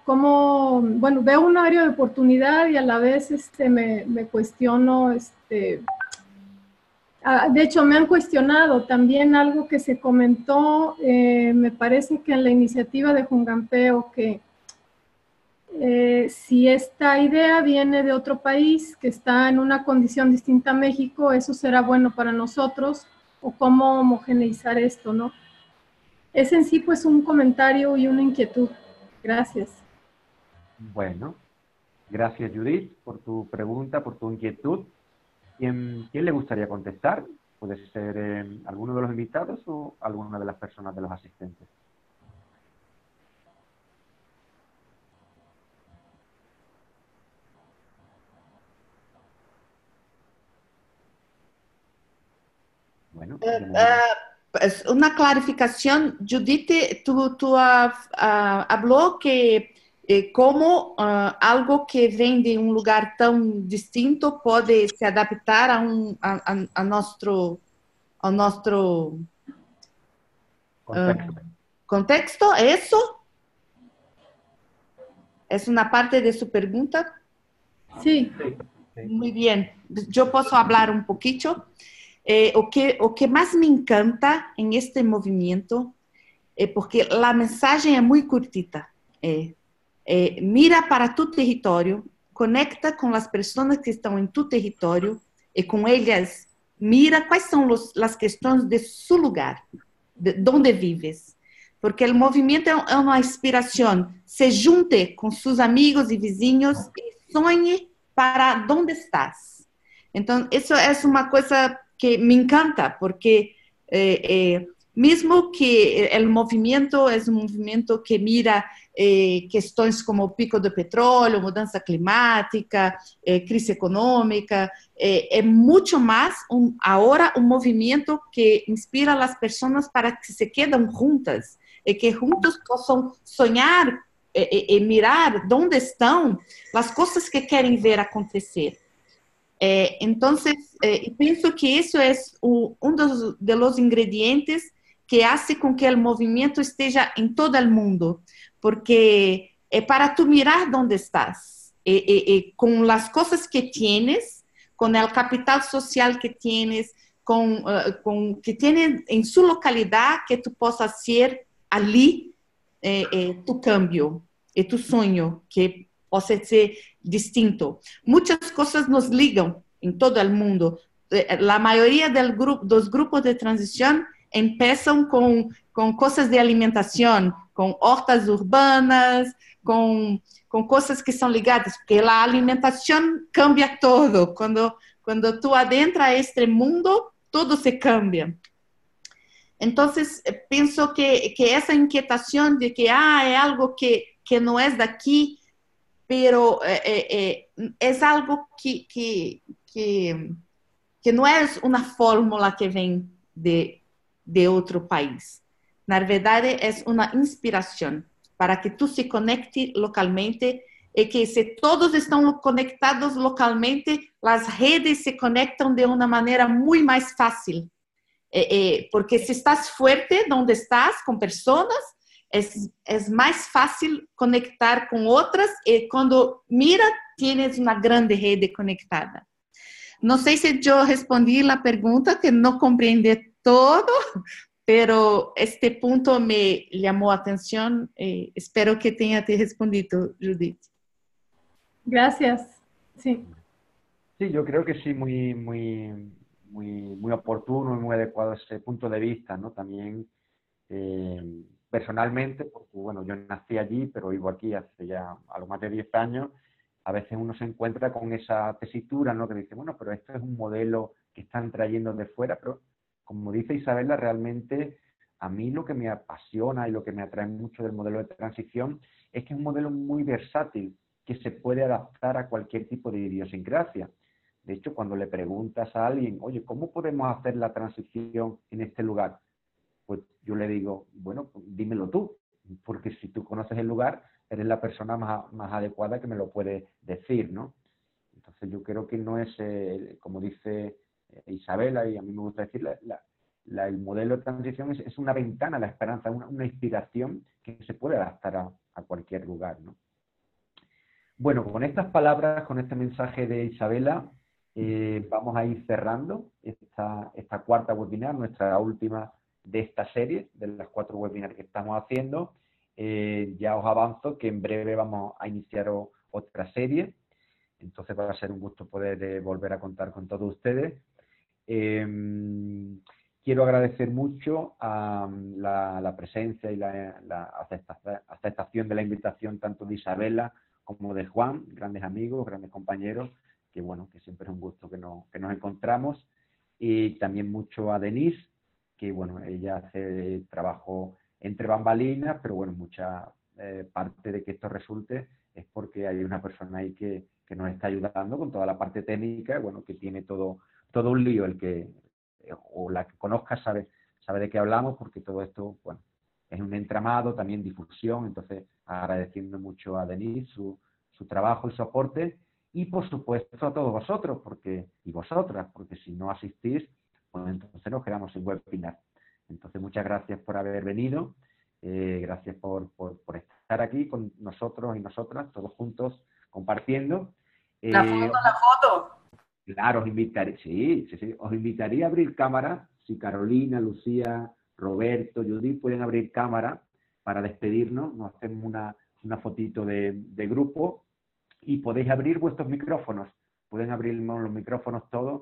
veo un área de oportunidad y a la vez me cuestiono, de hecho, me han cuestionado también algo que se comentó, me parece que en la iniciativa de Jungampeo, que si esta idea viene de otro país que está en una condición distinta a México, ¿eso será bueno para nosotros? ¿O cómo homogeneizar esto, no? Es en sí pues un comentario y una inquietud. Gracias. Bueno, gracias Judith por tu pregunta, por tu inquietud. ¿Quién le gustaría contestar? Puede ser alguno de los invitados o alguna de las personas de los asistentes. ¿no? Es una clarificación, Judith, tú habló que como algo que vem de um lugar tão distinto pode se adaptar a nosso Contexto. contexto, ¿é isso? ¿Es una parte de su pregunta? Sí, Muy bien. Yo puedo hablar un poquito. O que más me encanta en este movimiento es porque la mensaje es muy cortita. Mira para tu territorio, conecta con las personas que están en tu territorio y con ellas mira cuáles son las cuestiones de su lugar, de donde vives. Porque el movimiento es una inspiración. Se junte con sus amigos y vecinos y sueñe para dónde estás. Entonces, eso es una cosa que me encanta, porque mismo que el movimiento es un movimiento que mira questões como pico do petróleo, mudança climática, crise econômica, é muito mais agora um movimento que inspira as pessoas para que se quedem juntas e que juntos possam sonhar e mirar onde estão as coisas que querem ver acontecer. Então, penso que isso é de los ingredientes que hace com que o movimento esteja em todo o mundo, porque é para tu mirar onde estás, com as coisas que tienes, com o capital social que tienes, com que tienes em sua localidade, que tu possa ser ali tu cambio e tu sonho, que possa ser distinto. Muitas coisas nos ligam em todo o mundo. A maioria dos grupos de transição começam com coisas de alimentação, com hortas urbanas, com coisas que são ligadas, porque a alimentação cambia todo. Quando tu adentra este mundo, tudo se cambia. Então, penso que essa inquietação de que é algo que não é daqui, pero é algo que não é uma fórmula que vem de outro país. Na verdade, é uma inspiração para que tu se conecte localmente e que se todos estão conectados localmente, as redes se conectam de uma maneira muito mais fácil. Porque se estás fuerte onde estás, com pessoas, é mais fácil conectar com outras e quando mira, tienes uma grande rede conectada. Não sei se eu respondi a pergunta, que não compreendi todo, pero este punto me llamó a atención. Espero que tenha te respondido, Judith. Gracias. Sí. Sí, yo creo que sí, muy oportuno y muy adecuado ese punto de vista, ¿no? También personalmente, porque bueno, yo nací allí, pero vivo aquí hace ya algo más de 10 años, a veces uno se encuentra con esa tesitura, ¿no? Que dice, bueno, pero esto es un modelo que están trayendo de fuera, pero como dice Isabela, realmente a mí lo que me apasiona y lo que me atrae mucho del modelo de transición es que es un modelo muy versátil, que se puede adaptar a cualquier tipo de idiosincrasia. De hecho, cuando le preguntas a alguien, oye, ¿cómo podemos hacer la transición en este lugar? Pues yo le digo, bueno, pues dímelo tú, porque si tú conoces el lugar, eres la persona más adecuada que me lo puede decir, ¿no? Entonces yo creo que no es, como dice Isabela, y a mí me gusta decir, el modelo de transición es una ventana a la esperanza, una inspiración que se puede adaptar a cualquier lugar, ¿no? Bueno, con estas palabras, con este mensaje de Isabela, vamos a ir cerrando esta cuarta webinar, nuestra última de esta serie, de las 4 webinars que estamos haciendo. Ya os avanzo que en breve vamos a iniciar otra serie, entonces va a ser un gusto poder volver a contar con todos ustedes. Quiero agradecer mucho a la presencia y la aceptación de la invitación tanto de Isabela como de Juan, grandes amigos, grandes compañeros, que bueno, que siempre es un gusto que nos encontramos. Y también mucho a Denise, que bueno, ella hace trabajo entre bambalinas, pero bueno, mucha parte de que esto resulte es porque hay una persona ahí que nos está ayudando con toda la parte técnica, bueno, que tiene todo un lío el que o la que conozca sabe de qué hablamos, porque todo esto, bueno, es un entramado, también difusión. Entonces, agradeciendo mucho a Denise su trabajo y su aporte, y por supuesto a todos vosotros y vosotras, porque si no asistís, pues entonces nos quedamos sin webinar. Entonces, muchas gracias por haber venido, gracias por estar aquí con nosotros y nosotras, todos juntos, compartiendo. La foto. Claro, os invitaría, sí, os invitaría a abrir cámara, si Carolina, Lucía, Roberto, Judith pueden abrir cámara para despedirnos, nos hacemos una fotito de grupo, y podéis abrir vuestros micrófonos, pueden abrir los micrófonos todos,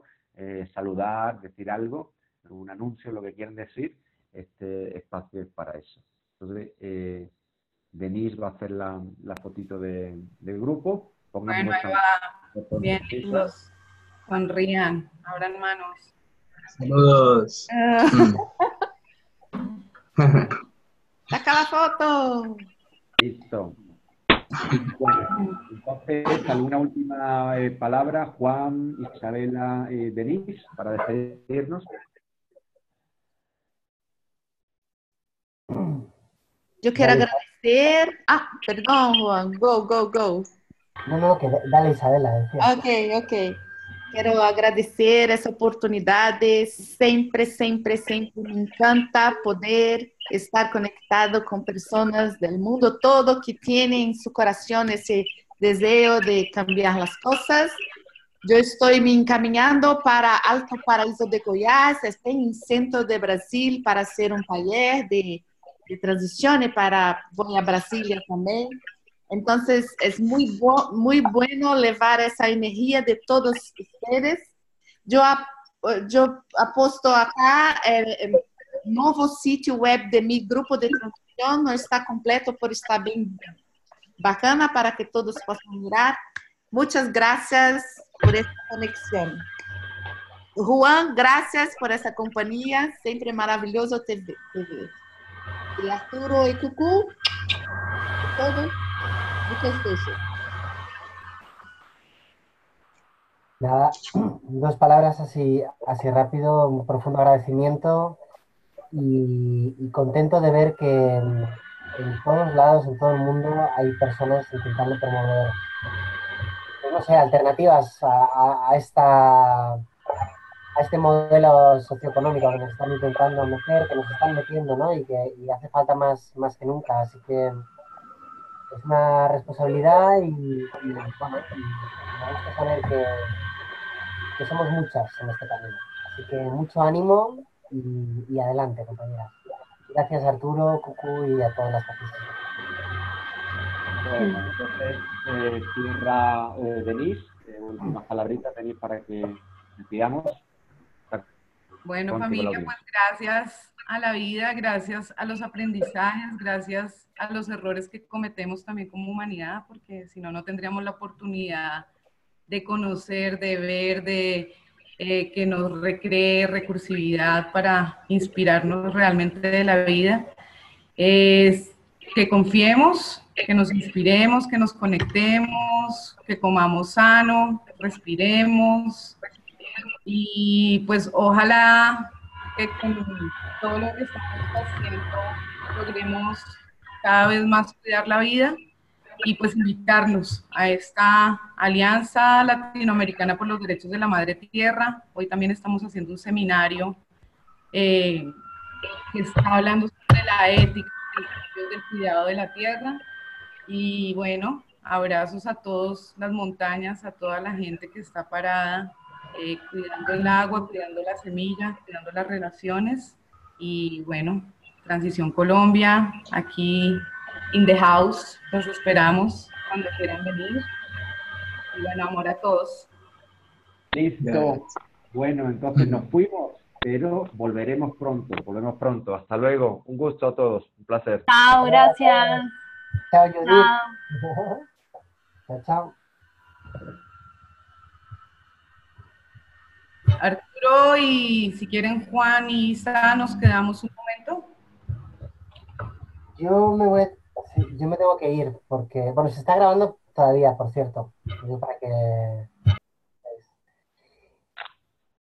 saludar, decir algo, un anuncio, lo que quieran decir. Este espacio es para eso. Entonces, Denise va a hacer la fotito de grupo. Bueno, ahí va. Bien, lindos. Sonrían, abran manos. Saludos. Saca la foto. Listo. Bueno, entonces, ¿alguna última palabra, Juan, Isabela, Denise, para despedirnos? Yo quiero agradecer. Perdón, Juan. Go. No, que dale, Isabela, decía. Ok. Quero agradecer essa oportunidade. Sempre me encanta poder estar conectado com pessoas do mundo todo que têm em seu coração esse desejo de cambiar as coisas. Eu estou me encaminhando para Alto Paraíso de Goiás, estou em centro de Brasil para ser taller de transição vou a Brasília também. Entonces, es muy bueno levar esa energía de todos ustedes. Yo aposto acá el nuevo sitio web de mi grupo de transición, no está completo, por estar bien bacana para que todos puedan mirar. Muchas gracias por esta conexión. Juan, gracias por esa compañía, siempre maravilloso te ver. Y Arturo y Cucú, todo. Nada, dos palabras así rápido, un profundo agradecimiento y contento de ver que en todos lados, en todo el mundo, hay personas intentando promover, pues no sé, alternativas a este modelo socioeconómico que nos están intentando meter, que nos están metiendo, ¿no? Y hace falta más que nunca. Así que es una responsabilidad y me gusta saber que somos muchas en este camino. Así que mucho ánimo y adelante, compañeras. Gracias, Arturo, Cucu y a todas las participantes. Bueno, entonces cierra Denise, últimas palabritas, Denise, para que despidamos. Bueno, familia, pues gracias a la vida, gracias a los aprendizajes, gracias a los errores que cometemos también como humanidad, porque si no, no tendríamos la oportunidad de conocer, de ver, de que nos recree recursividad para inspirarnos realmente de la vida. Es que confiemos, que nos inspiremos, que nos conectemos, que comamos sano, respiremos. Y pues ojalá que con todo lo que estamos haciendo logremos cada vez más cuidar la vida y pues invitarnos a esta Alianza Latinoamericana por los Derechos de la Madre Tierra. Hoy también estamos haciendo un seminario que está hablando sobre la ética del cuidado de la tierra. Y bueno, abrazos a todas las montañas, a toda la gente que está parada, cuidando el agua, cuidando la semilla, cuidando las relaciones. Y bueno, Transición Colombia, aquí in the house, los esperamos cuando quieran venir. Y bueno, amor a todos. Listo. Bueno, entonces nos fuimos, pero volveremos pronto. Hasta luego. Un gusto a todos. Un placer. Chao, gracias. Chao, Judith. Chao. Arturo, y si quieren Juan y Isa, nos quedamos un momento. Yo me tengo que ir porque, bueno, se está grabando todavía, por cierto. Para que